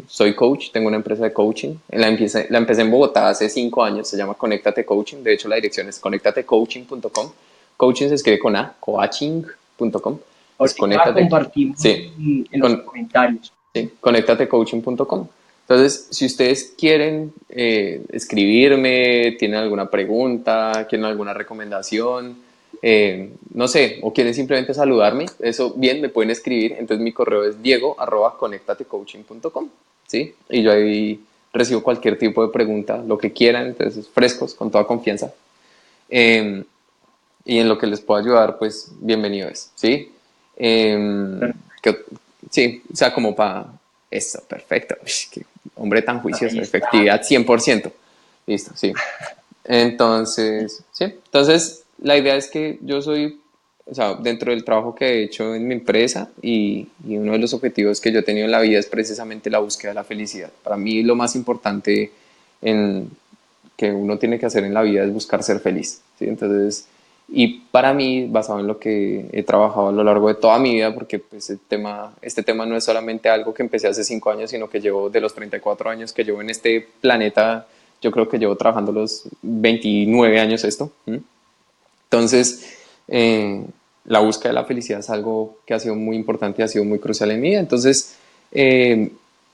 S2: soy coach, tengo una empresa de coaching. La empecé en Bogotá hace 5 años, se llama Conéctate Coaching. De hecho, la dirección es conectatecoaching.com. Coaching se escribe con A, coaching.com. Es
S1: Ahorita la
S2: conéctate,
S1: compartimos
S2: sí,
S1: en los
S2: con,
S1: comentarios.
S2: sí, conéctatecoaching.com. Entonces, si ustedes quieren escribirme, tienen alguna pregunta, quieren alguna recomendación, no sé, o quieren simplemente saludarme, eso bien, me pueden escribir. Entonces, mi correo es diego@conectatecoaching.com, ¿sí? Y yo ahí recibo cualquier tipo de pregunta, lo que quieran, entonces frescos, con toda confianza. Eh, y en lo que les pueda ayudar, pues bienvenido es, ¿sí? Eh, que- sí, o sea, como para eso, perfecto. Ush, qué hombre tan
S1: Ahí
S2: juicioso,
S1: está.
S2: efectividad 100%. Listo, sí. Entonces, sí, entonces la idea es que yo soy, o sea, dentro del trabajo que he hecho en mi empresa y uno de los objetivos que yo he tenido en la vida es precisamente la búsqueda de la felicidad. Para mí lo más importante en, que uno tiene que hacer en la vida es buscar ser feliz, ¿sí? Entonces, y para mí, basado en lo que he trabajado a lo largo de toda mi vida, porque pues, este tema no es solamente algo que empecé hace 5 años, sino que llevo de los 34 años que llevo en este planeta, yo creo que llevo trabajando los 29 años esto. ¿Mm? Entonces, la búsqueda de la felicidad es algo que ha sido muy importante y ha sido muy crucial en mi vida. Entonces, eh,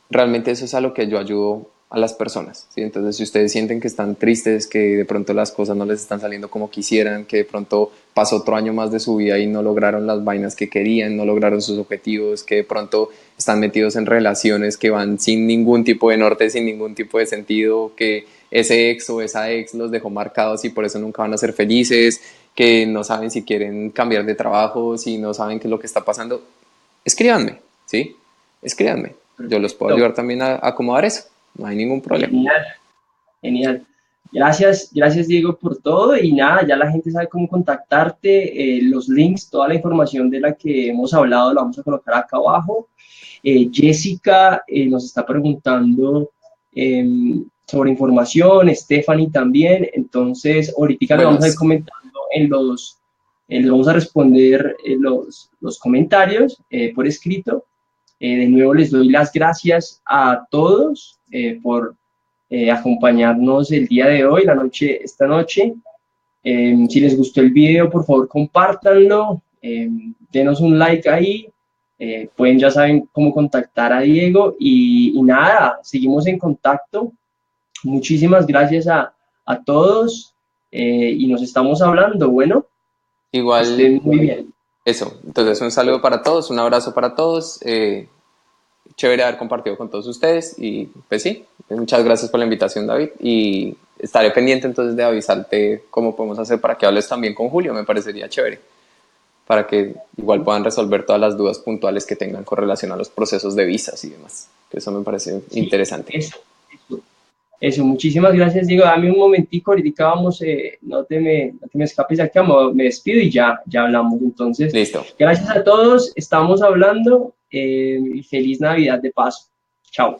S2: realmente eso es a lo que yo ayudo a las personas, ¿sí? Entonces, si ustedes sienten que están tristes, que de pronto las cosas no les están saliendo como quisieran, que de pronto pasó otro año más de su vida y no lograron las vainas que querían, no lograron sus objetivos, que de pronto están metidos en relaciones que van sin ningún tipo de norte, sin ningún tipo de sentido, que ese ex o esa ex los dejó marcados y por eso nunca van a ser felices, que no saben si quieren cambiar de trabajo, si no saben qué es lo que está pasando, escríbanme, ¿sí? Escríbanme. Yo los puedo
S1: Perfecto.
S2: ayudar también a acomodar eso. No hay ningún problema.
S1: Genial, genial. Gracias, gracias Diego por todo y nada, ya la gente sabe cómo contactarte, los links, toda la información de la que hemos hablado la vamos a colocar acá abajo. Jessica nos está preguntando sobre información, Stephanie también, entonces ahorita le
S2: Bueno,
S1: vamos a ir comentando le vamos a responder los comentarios por escrito. De nuevo les doy las gracias a todos por acompañarnos el día de hoy, esta noche. Si les gustó el video, por favor, compártanlo, denos un like ahí. Pueden, ya saben cómo contactar a Diego y nada, seguimos en contacto. Muchísimas gracias a todos. y nos estamos hablando. Bueno, que
S2: Igual,
S1: estén muy bien.
S2: eso. Entonces, un saludo para todos, un abrazo para todos. Chévere haber compartido con todos ustedes y pues sí, muchas gracias por la invitación, David, y estaré pendiente entonces de avisarte cómo podemos hacer para que hables también con Julio, me parecería chévere, para que igual puedan resolver todas las dudas puntuales que tengan con relación a los procesos de visas y demás, que eso me parece
S1: Sí,
S2: interesante.
S1: eso. Eso, muchísimas gracias, Diego. Dame un momentico, ahorita vamos, no te me escapes acá, me despido y ya hablamos. Entonces,
S2: Listo.
S1: gracias a todos, estamos hablando y feliz Navidad de paso. Chao.